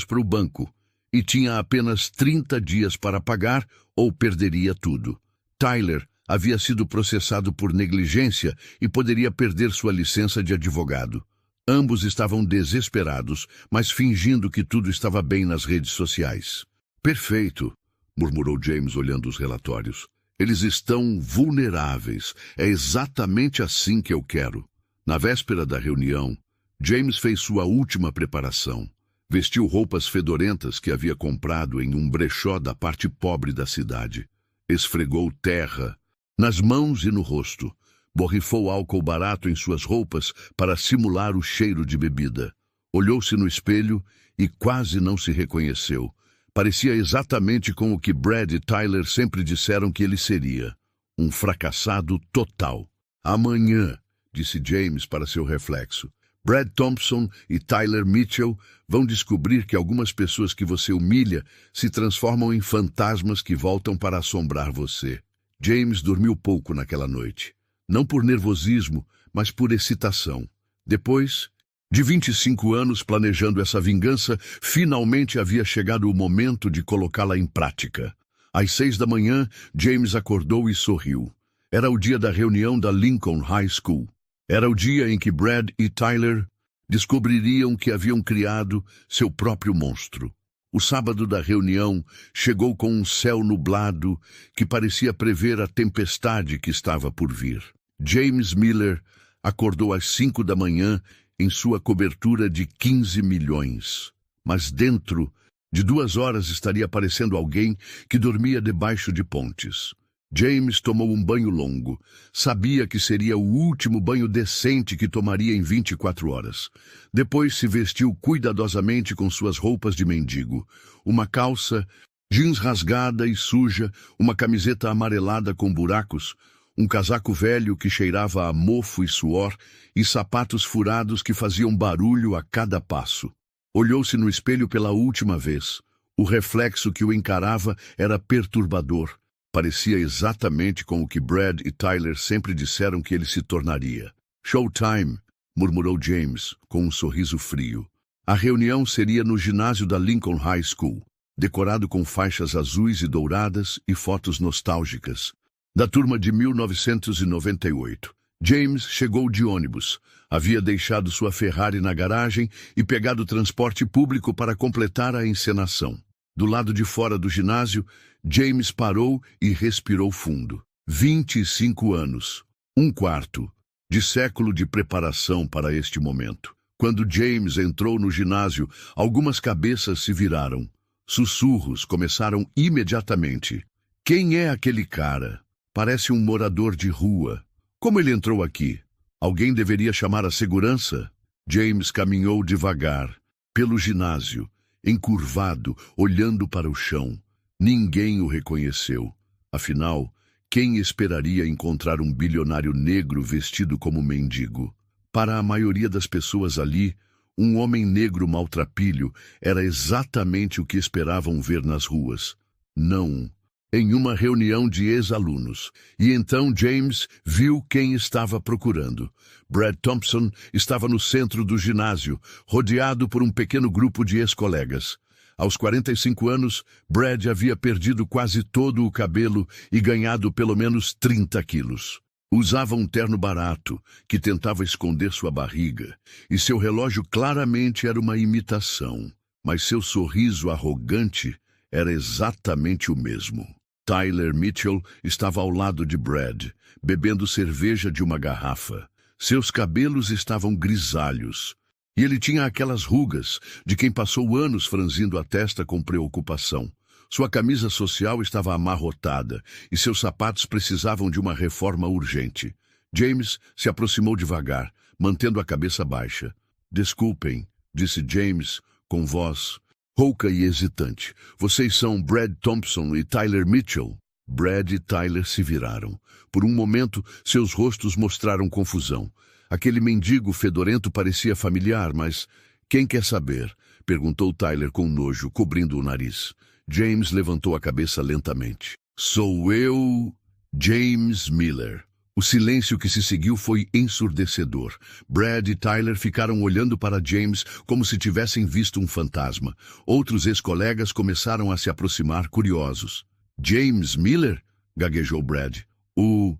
para o banco e tinha apenas 30 dias para pagar ou perderia tudo. Tyler havia sido processado por negligência e poderia perder sua licença de advogado. Ambos estavam desesperados, mas fingindo que tudo estava bem nas redes sociais. "Perfeito", murmurou James olhando os relatórios. "Eles estão vulneráveis. É exatamente assim que eu quero." Na véspera da reunião, James fez sua última preparação. Vestiu roupas fedorentas que havia comprado em um brechó da parte pobre da cidade. Esfregou terra nas mãos e no rosto. Borrifou álcool barato em suas roupas para simular o cheiro de bebida. Olhou-se no espelho e quase não se reconheceu. Parecia exatamente com o que Brad e Tyler sempre disseram que ele seria. Um fracassado total. "Amanhã", disse James para seu reflexo, "Brad Thompson e Tyler Mitchell vão descobrir que algumas pessoas que você humilha se transformam em fantasmas que voltam para assombrar você." James dormiu pouco naquela noite. Não por nervosismo, mas por excitação. Depois de 25 anos planejando essa vingança, finalmente havia chegado o momento de colocá-la em prática. Às 6 da manhã, James acordou e sorriu. Era o dia da reunião da Lincoln High School. Era o dia em que Brad e Tyler descobririam que haviam criado seu próprio monstro. O sábado da reunião chegou com um céu nublado que parecia prever a tempestade que estava por vir. James Miller acordou às 5 da manhã em sua cobertura de 15 milhões. Mas dentro de 2 horas estaria aparecendo alguém que dormia debaixo de pontes. James tomou um banho longo. Sabia que seria o último banho decente que tomaria em 24 horas. Depois se vestiu cuidadosamente com suas roupas de mendigo. Uma calça jeans rasgada e suja, uma camiseta amarelada com buracos, um casaco velho que cheirava a mofo e suor e sapatos furados que faziam barulho a cada passo. Olhou-se no espelho pela última vez. O reflexo que o encarava era perturbador. Parecia exatamente com o que Brad e Tyler sempre disseram que ele se tornaria. "Showtime", murmurou James, com um sorriso frio. A reunião seria no ginásio da Lincoln High School, decorado com faixas azuis e douradas e fotos nostálgicas. Da turma de 1998. James chegou de ônibus. Havia deixado sua Ferrari na garagem e pegado transporte público para completar a encenação. Do lado de fora do ginásio, James parou e respirou fundo. 25 anos. Um quarto de século de preparação para este momento. Quando James entrou no ginásio, algumas cabeças se viraram. Sussurros começaram imediatamente. Quem é aquele cara? Parece um morador de rua. Como ele entrou aqui? Alguém deveria chamar a segurança? James caminhou devagar, pelo ginásio, encurvado, olhando para o chão. Ninguém o reconheceu. Afinal, quem esperaria encontrar um bilionário negro vestido como mendigo? Para a maioria das pessoas ali, um homem negro maltrapilho era exatamente o que esperavam ver nas ruas. Não, em uma reunião de ex-alunos. E então James viu quem estava procurando. Brad Thompson estava no centro do ginásio, rodeado por um pequeno grupo de ex-colegas. Aos 45 anos, Brad havia perdido quase todo o cabelo e ganhado pelo menos 30 quilos. Usava um terno barato, que tentava esconder sua barriga, e seu relógio claramente era uma imitação, mas seu sorriso arrogante era exatamente o mesmo. Tyler Mitchell estava ao lado de Brad, bebendo cerveja de uma garrafa. Seus cabelos estavam grisalhos, e ele tinha aquelas rugas de quem passou anos franzindo a testa com preocupação. Sua camisa social estava amarrotada e seus sapatos precisavam de uma reforma urgente. James se aproximou devagar, mantendo a cabeça baixa. Desculpem, disse James, com voz rouca e hesitante. Vocês são Brad Thompson e Tyler Mitchell? Brad e Tyler se viraram. Por um momento, seus rostos mostraram confusão. Aquele mendigo fedorento parecia familiar, mas... Quem quer saber? Perguntou Tyler com nojo, cobrindo o nariz. James levantou a cabeça lentamente. Sou eu, James Miller. O silêncio que se seguiu foi ensurdecedor. Brad e Tyler ficaram olhando para James como se tivessem visto um fantasma. Outros ex-colegas começaram a se aproximar, curiosos. James Miller? Gaguejou Brad. O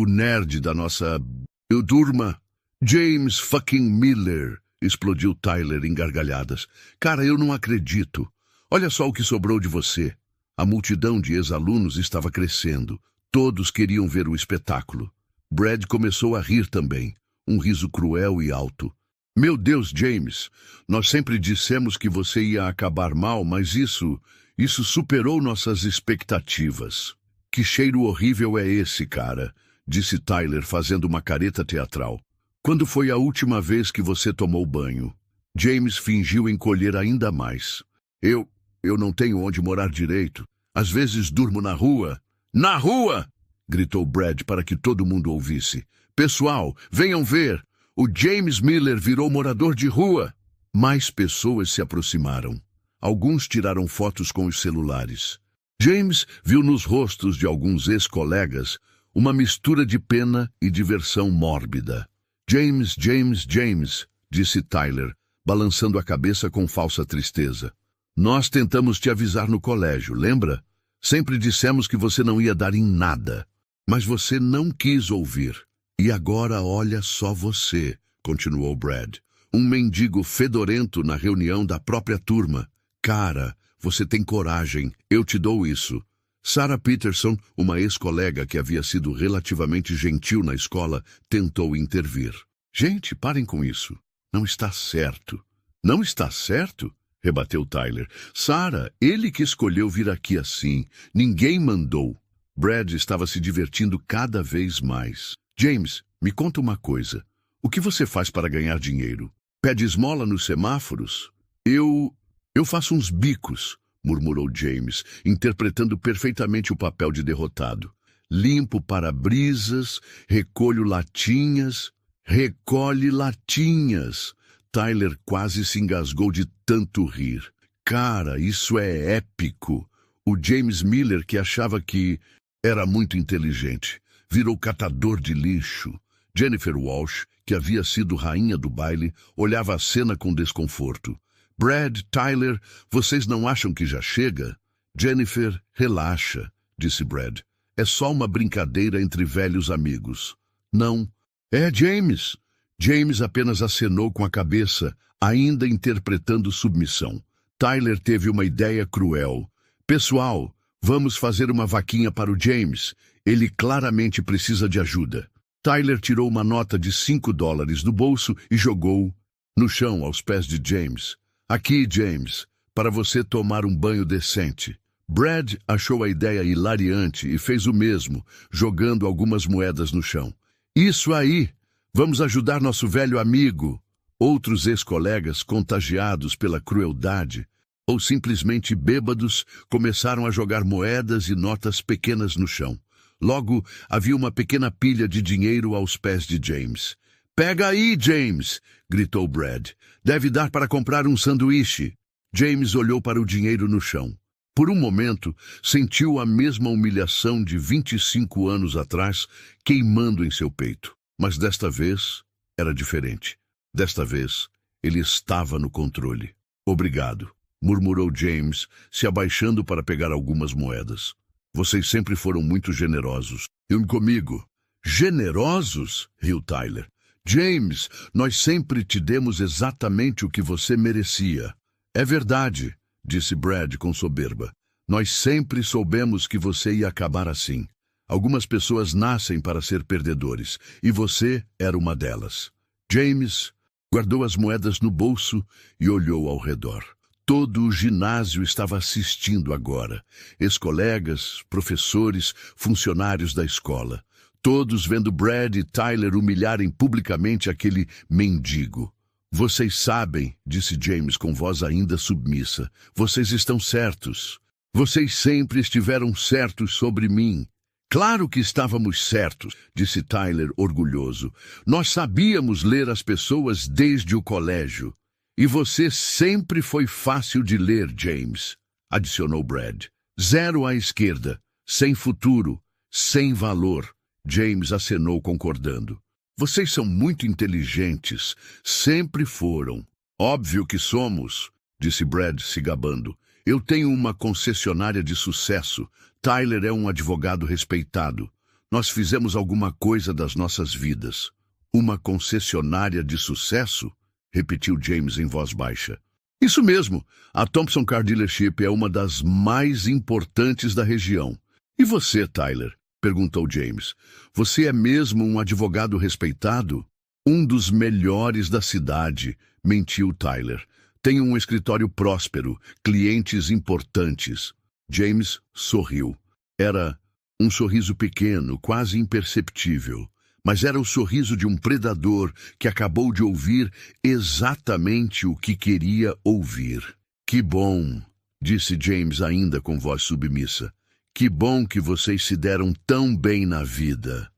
nerd da nossa... turma. James fucking Miller, explodiu Tyler em gargalhadas. Cara, eu não acredito. Olha só o que sobrou de você. A multidão de ex-alunos estava crescendo. Todos queriam ver o espetáculo. Brad começou a rir também, um riso cruel e alto. Meu Deus, James, nós sempre dissemos que você ia acabar mal, mas isso superou nossas expectativas. Que cheiro horrível é esse, cara? Disse Tyler, fazendo uma careta teatral. Quando foi a última vez que você tomou banho? James fingiu encolher ainda mais. Eu não tenho onde morar direito. Às vezes durmo na rua. Na rua! Gritou Brad para que todo mundo ouvisse. Pessoal, venham ver! O James Miller virou morador de rua! Mais pessoas se aproximaram. Alguns tiraram fotos com os celulares. James viu nos rostos de alguns ex-colegas uma mistura de pena e diversão mórbida. James, disse Tyler, balançando a cabeça com falsa tristeza. Nós tentamos te avisar no colégio, lembra? Sempre dissemos que você não ia dar em nada. Mas você não quis ouvir. E agora olha só você, continuou Brad. Um mendigo fedorento na reunião da própria turma. Cara, você tem coragem, eu te dou isso. Sarah Peterson, uma ex-colega que havia sido relativamente gentil na escola, tentou intervir. Gente, parem com isso. Não está certo. Não está certo? Rebateu Tyler. Sarah, ele que escolheu vir aqui assim. Ninguém mandou. Brad estava se divertindo cada vez mais. James, me conta uma coisa. O que você faz para ganhar dinheiro? Pede esmola nos semáforos? Eu faço uns bicos, murmurou James, interpretando perfeitamente o papel de derrotado. Limpo para-brisas, recolho latinhas. Recolhe latinhas. Tyler quase se engasgou de tanto rir. Cara, isso é épico. O James Miller, que achava que era muito inteligente, virou catador de lixo. Jennifer Walsh, que havia sido rainha do baile, olhava a cena com desconforto. Brad, Tyler, vocês não acham que já chega? Jennifer, relaxa, disse Brad. É só uma brincadeira entre velhos amigos. Não. É James. James apenas acenou com a cabeça, ainda interpretando submissão. Tyler teve uma ideia cruel. Pessoal, vamos fazer uma vaquinha para o James. Ele claramente precisa de ajuda. Tyler tirou uma nota de $5 do bolso e jogou no chão aos pés de James. Aqui, James, para você tomar um banho decente. Brad achou a ideia hilariante e fez o mesmo, jogando algumas moedas no chão. Isso aí! Vamos ajudar nosso velho amigo. Outros ex-colegas, contagiados pela crueldade ou simplesmente bêbados, começaram a jogar moedas e notas pequenas no chão. Logo, havia uma pequena pilha de dinheiro aos pés de James. "Pega aí, James!" gritou Brad. "Deve dar para comprar um sanduíche." James olhou para o dinheiro no chão. Por um momento, sentiu a mesma humilhação de 25 anos atrás queimando em seu peito. Mas desta vez, era diferente. Desta vez, ele estava no controle. "Obrigado", murmurou James, se abaixando para pegar algumas moedas. "Vocês sempre foram muito generosos." "E comigo?" "Generosos?" riu Tyler. "James, nós sempre te demos exatamente o que você merecia." "É verdade", disse Brad com soberba. "Nós sempre soubemos que você ia acabar assim. Algumas pessoas nascem para ser perdedores, e você era uma delas." James guardou as moedas no bolso e olhou ao redor. Todo o ginásio estava assistindo agora. Ex-colegas, professores, funcionários da escola. Todos vendo Brad e Tyler humilharem publicamente aquele mendigo. "Vocês sabem", disse James com voz ainda submissa. "Vocês estão certos. Vocês sempre estiveram certos sobre mim." "Claro que estávamos certos", disse Tyler orgulhoso. "Nós sabíamos ler as pessoas desde o colégio." "E você sempre foi fácil de ler, James", adicionou Brad. "Zero à esquerda, sem futuro, sem valor." James acenou concordando. "Vocês são muito inteligentes, sempre foram." "Óbvio que somos", disse Brad se gabando. "Eu tenho uma concessionária de sucesso. Tyler é um advogado respeitado. Nós fizemos alguma coisa das nossas vidas." "Uma concessionária de sucesso?" repetiu James em voz baixa. "Isso mesmo. A Thompson Car Dealership é uma das mais importantes da região." "E você, Tyler?" perguntou James. "Você é mesmo um advogado respeitado?" "Um dos melhores da cidade", mentiu Tyler. "Tenho um escritório próspero, clientes importantes." James sorriu. Era um sorriso pequeno, quase imperceptível, mas era o sorriso de um predador que acabou de ouvir exatamente o que queria ouvir. "Que bom", disse James ainda com voz submissa. "Que bom que vocês se deram tão bem na vida."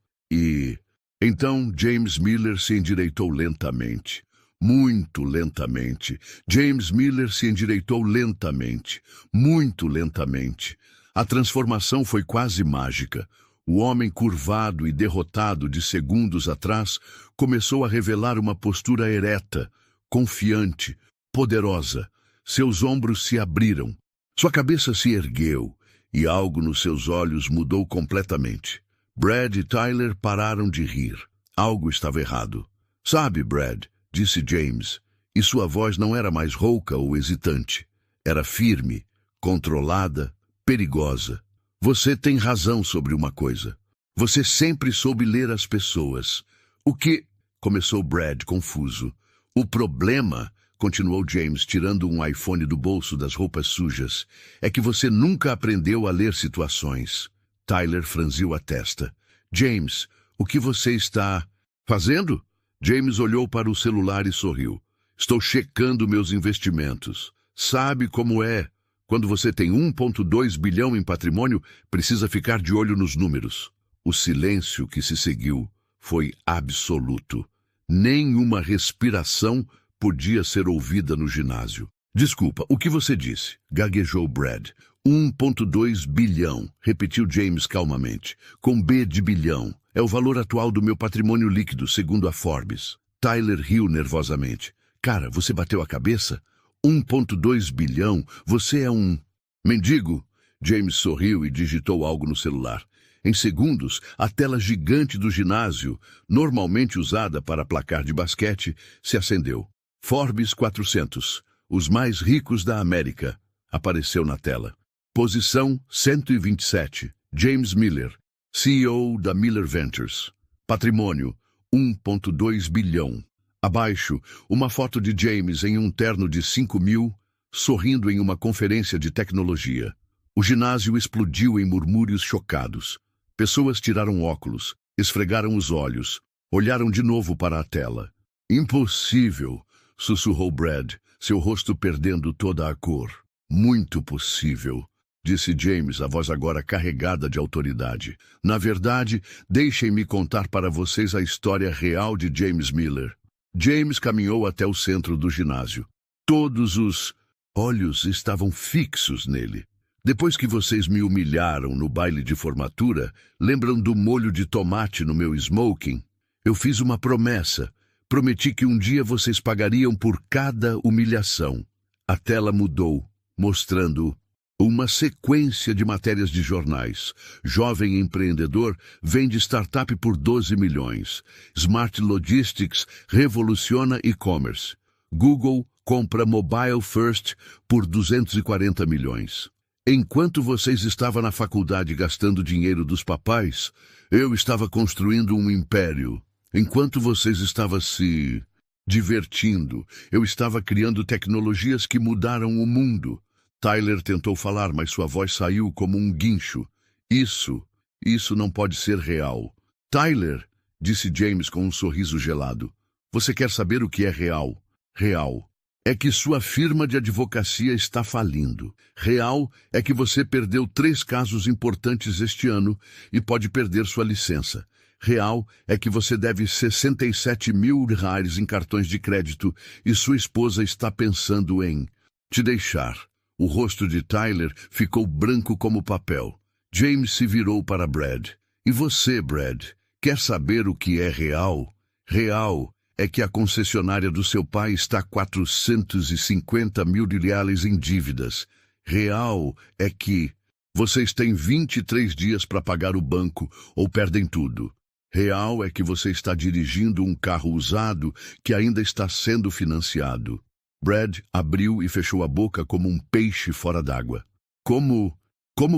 Então James Miller se endireitou lentamente. Muito lentamente. James Miller se endireitou lentamente. Muito lentamente. A transformação foi quase mágica. O homem curvado e derrotado de segundos atrás começou a revelar uma postura ereta, confiante, poderosa. Seus ombros se abriram. Sua cabeça se ergueu e algo nos seus olhos mudou completamente. Brad e Tyler pararam de rir. Algo estava errado. "Sabe, Brad", disse James, e sua voz não era mais rouca ou hesitante. Era firme, controlada, perigosa. "Você tem razão sobre uma coisa. Você sempre soube ler as pessoas." "O que?" começou Brad, confuso. "O problema", continuou James, tirando um iPhone do bolso das roupas sujas, "é que você nunca aprendeu a ler situações." Tyler franziu a testa. "James, o que você está fazendo?" James olhou para o celular e sorriu. "Estou checando meus investimentos. Sabe como é? Quando você tem 1,2 bilhão em patrimônio, precisa ficar de olho nos números." O silêncio que se seguiu foi absoluto. Nenhuma respiração podia ser ouvida no ginásio. "Desculpa, o que você disse?" gaguejou Brad. 1,2 bilhão, repetiu James calmamente. "Com B de bilhão. É o valor atual do meu patrimônio líquido, segundo a Forbes." Tyler riu nervosamente. "Cara, você bateu a cabeça? 1,2 bilhão? Você é um mendigo?" James sorriu e digitou algo no celular. Em segundos, a tela gigante do ginásio, normalmente usada para placar de basquete, se acendeu. "Forbes 400. Os mais ricos da América, apareceu na tela. Posição 127, James Miller, CEO da Miller Ventures. Patrimônio, 1,2 bilhão. Abaixo, uma foto de James em um terno de 5.000, sorrindo em uma conferência de tecnologia. O ginásio explodiu em murmúrios chocados. Pessoas tiraram óculos, esfregaram os olhos, olharam de novo para a tela. Impossível, sussurrou Brad, seu rosto perdendo toda a cor. Muito possível, disse James, a voz agora carregada de autoridade. Na verdade, deixem-me contar para vocês a história real de James Miller. James caminhou até o centro do ginásio. Todos os olhos estavam fixos nele. Depois que vocês me humilharam no baile de formatura, lembram do molho de tomate no meu smoking? Eu fiz uma promessa. Prometi que um dia vocês pagariam por cada humilhação. A tela mudou, mostrando uma sequência de matérias de jornais. Jovem empreendedor vende startup por 12 milhões. Smart Logistics revoluciona e-commerce. Google compra Mobile First por 240 milhões. Enquanto vocês estavam na faculdade gastando dinheiro dos papais, eu estava construindo um império. Enquanto vocês estavam se divertindo, eu estava criando tecnologias que mudaram o mundo. Tyler tentou falar, mas sua voz saiu como um guincho. Isso não pode ser real. Tyler, disse James com um sorriso gelado. Você quer saber o que é real? Real é que sua firma de advocacia está falindo. Real é que você perdeu 3 casos importantes este ano e pode perder sua licença. Real é que você deve 67 mil reais em cartões de crédito e sua esposa está pensando em te deixar. O rosto de Tyler ficou branco como papel. James se virou para Brad. E você, Brad, quer saber o que é real? Real é que a concessionária do seu pai está 450 mil reais em dívidas. Real é que vocês têm 23 dias para pagar o banco ou perdem tudo. Real é que você está dirigindo um carro usado que ainda está sendo financiado. Brad abriu e fechou a boca como um peixe fora d'água. Como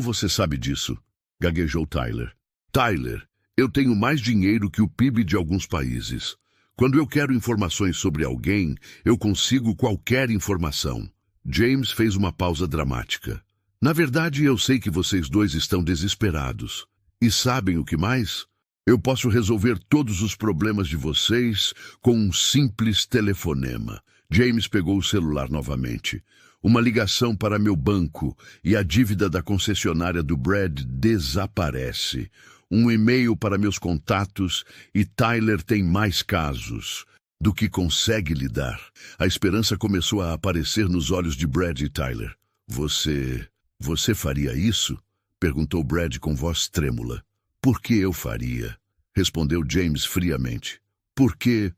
você sabe disso? Gaguejou Tyler. Tyler, eu tenho mais dinheiro que o PIB de alguns países. Quando eu quero informações sobre alguém, eu consigo qualquer informação. James fez uma pausa dramática. Na verdade, eu sei que vocês dois estão desesperados. E sabem o que mais? Eu posso resolver todos os problemas de vocês com um simples telefonema. James pegou o celular novamente. Uma ligação para meu banco e a dívida da concessionária do Brad desaparece. Um e-mail para meus contatos e Tyler tem mais casos do que consegue lidar. A esperança começou a aparecer nos olhos de Brad e Tyler. Você faria isso? Perguntou Brad com voz trêmula. Por que eu faria? Respondeu James friamente. Porque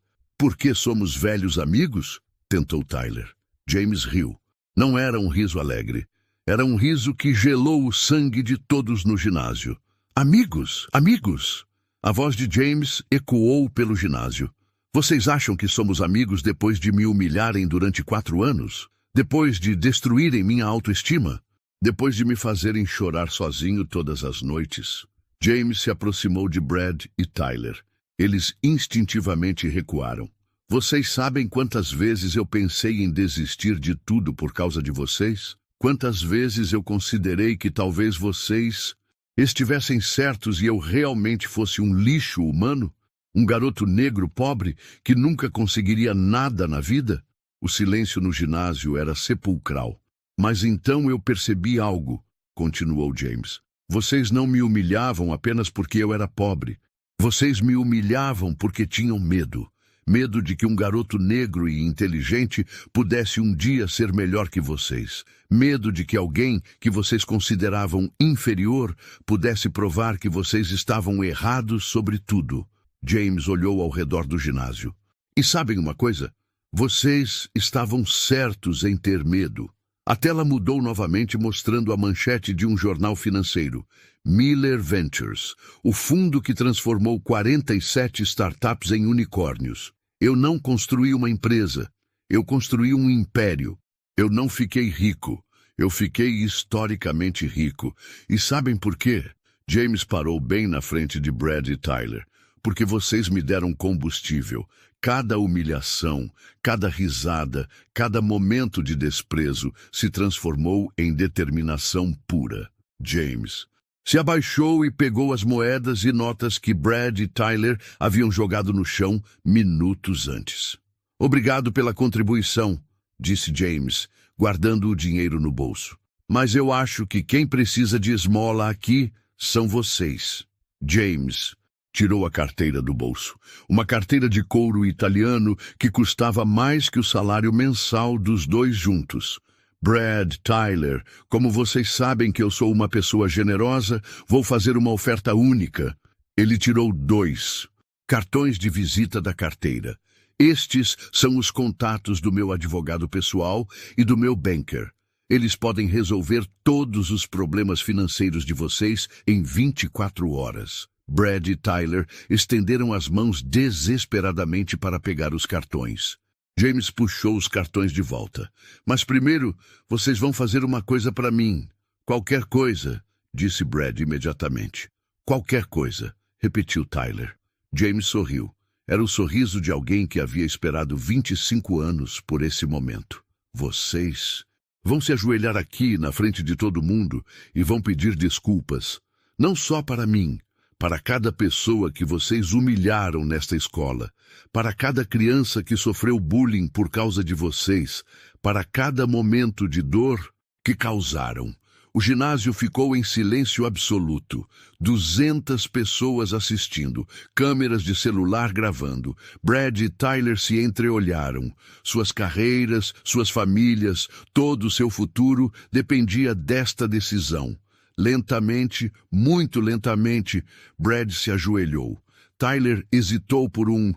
somos velhos amigos? Tentou Tyler. James riu. Não era um riso alegre. Era um riso que gelou o sangue de todos no ginásio. Amigos, amigos! A voz de James ecoou pelo ginásio. Vocês acham que somos amigos depois de me humilharem durante 4 anos? Depois de destruírem minha autoestima? Depois de me fazerem chorar sozinho todas as noites? James se aproximou de Brad e Tyler. Eles instintivamente recuaram. Vocês sabem quantas vezes eu pensei em desistir de tudo por causa de vocês? Quantas vezes eu considerei que talvez vocês estivessem certos e eu realmente fosse um lixo humano? Um garoto negro pobre que nunca conseguiria nada na vida? O silêncio no ginásio era sepulcral. Mas então eu percebi algo, continuou James. Vocês não me humilhavam apenas porque eu era pobre. Vocês me humilhavam porque tinham medo. Medo de que um garoto negro e inteligente pudesse um dia ser melhor que vocês. Medo de que alguém que vocês consideravam inferior pudesse provar que vocês estavam errados sobre tudo. James olhou ao redor do ginásio. E sabem uma coisa? Vocês estavam certos em ter medo. A tela mudou novamente, mostrando a manchete de um jornal financeiro. Miller Ventures, o fundo que transformou 47 startups em unicórnios. Eu não construí uma empresa, eu construí um império. Eu não fiquei rico. Eu fiquei historicamente rico. E sabem por quê? James parou bem na frente de Brad e Tyler. Porque vocês me deram combustível. Cada humilhação, cada risada, cada momento de desprezo se transformou em determinação pura. James se abaixou e pegou as moedas e notas que Brad e Tyler haviam jogado no chão minutos antes. Obrigado pela contribuição, disse James, guardando o dinheiro no bolso. Mas eu acho que quem precisa de esmola aqui são vocês. James tirou a carteira do bolso. Uma carteira de couro italiano que custava mais que o salário mensal dos dois juntos. Brad, Tyler, como vocês sabem que eu sou uma pessoa generosa, vou fazer uma oferta única. Ele tirou 2 cartões de visita da carteira. Estes são os contatos do meu advogado pessoal e do meu banker. Eles podem resolver todos os problemas financeiros de vocês em 24 horas. Brad e Tyler estenderam as mãos desesperadamente para pegar os cartões. James puxou os cartões de volta. Mas primeiro, vocês vão fazer uma coisa para mim. Qualquer coisa, disse Brad imediatamente. Qualquer coisa, repetiu Tyler. James sorriu. Era o sorriso de alguém que havia esperado 25 anos por esse momento. Vocês vão se ajoelhar aqui na frente de todo mundo e vão pedir desculpas. Não só para mim, para cada pessoa que vocês humilharam nesta escola, para cada criança que sofreu bullying por causa de vocês, para cada momento de dor que causaram. O ginásio ficou em silêncio absoluto. 200 pessoas assistindo, câmeras de celular gravando. Brad e Tyler se entreolharam. Suas carreiras, suas famílias, todo o seu futuro dependia desta decisão. Lentamente, muito lentamente, Brad se ajoelhou. Tyler hesitou por um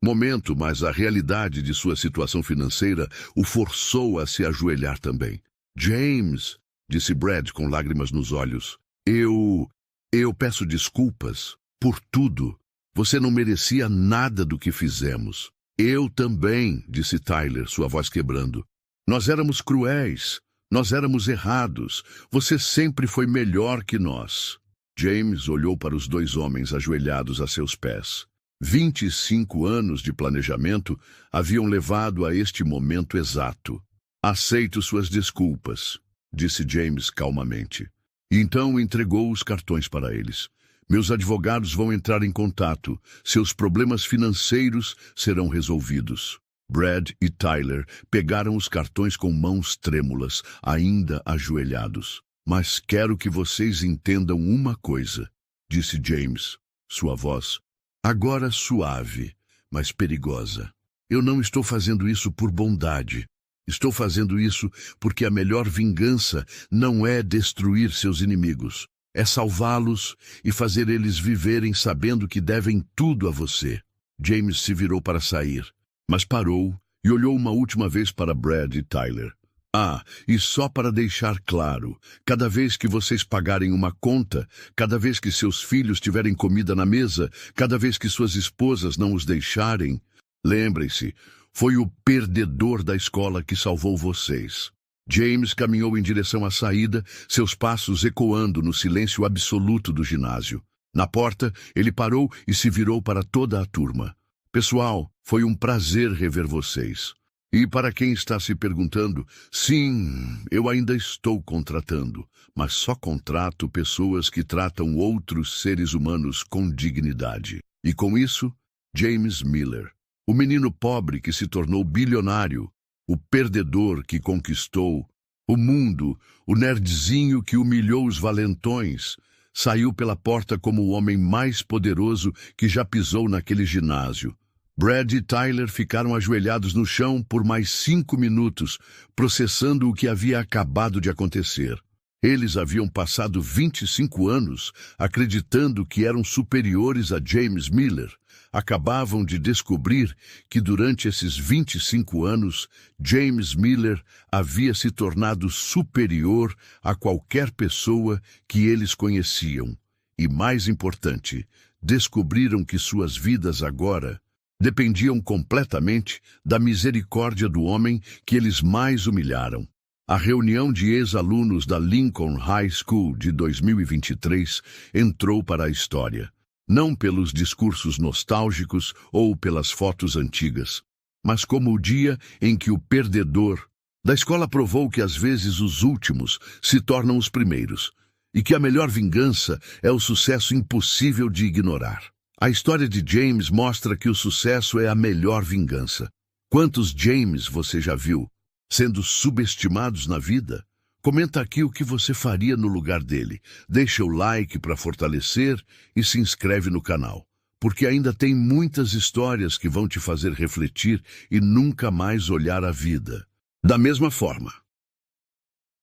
momento, mas a realidade de sua situação financeira o forçou a se ajoelhar também. James, disse Brad com lágrimas nos olhos, eu peço desculpas por tudo. Você não merecia nada do que fizemos. Eu também, disse Tyler, sua voz quebrando. Nós éramos cruéis. Nós éramos errados. Você sempre foi melhor que nós. James olhou para os 2 homens ajoelhados a seus pés. 25 anos de planejamento haviam levado a este momento exato. Aceito suas desculpas, disse James calmamente. E então entregou os cartões para eles. Meus advogados vão entrar em contato. Seus problemas financeiros serão resolvidos. Brad e Tyler pegaram os cartões com mãos trêmulas, ainda ajoelhados. Mas quero que vocês entendam uma coisa, disse James, sua voz agora suave, mas perigosa. Eu não estou fazendo isso por bondade. Estou fazendo isso porque a melhor vingança não é destruir seus inimigos. É salvá-los e fazer eles viverem sabendo que devem tudo a você. James se virou para sair, mas parou e olhou uma última vez para Brad e Tyler. E só para deixar claro, cada vez que vocês pagarem uma conta, cada vez que seus filhos tiverem comida na mesa, cada vez que suas esposas não os deixarem, lembrem-se, foi o perdedor da escola que salvou vocês. James caminhou em direção à saída, seus passos ecoando no silêncio absoluto do ginásio. Na porta, ele parou e se virou para toda a turma. Pessoal, foi um prazer rever vocês. E para quem está se perguntando, sim, eu ainda estou contratando, mas só contrato pessoas que tratam outros seres humanos com dignidade. E com isso, James Miller, o menino pobre que se tornou bilionário, o perdedor que conquistou o mundo, o nerdzinho que humilhou os valentões, saiu pela porta como o homem mais poderoso que já pisou naquele ginásio. Brad e Tyler ficaram ajoelhados no chão por mais 5 minutos, processando o que havia acabado de acontecer. Eles haviam passado 25 anos acreditando que eram superiores a James Miller. Acabavam de descobrir que durante esses 25 anos, James Miller havia se tornado superior a qualquer pessoa que eles conheciam. E mais importante, descobriram que suas vidas agora dependiam completamente da misericórdia do homem que eles mais humilharam. A reunião de ex-alunos da Lincoln High School de 2023 entrou para a história, não pelos discursos nostálgicos ou pelas fotos antigas, mas como o dia em que o perdedor da escola provou que às vezes os últimos se tornam os primeiros, e que a melhor vingança é o sucesso impossível de ignorar. A história de James mostra que o sucesso é a melhor vingança. Quantos James você já viu sendo subestimados na vida? Comenta aqui o que você faria no lugar dele. Deixa o like para fortalecer e se inscreve no canal, porque ainda tem muitas histórias que vão te fazer refletir e nunca mais olhar a vida da mesma forma.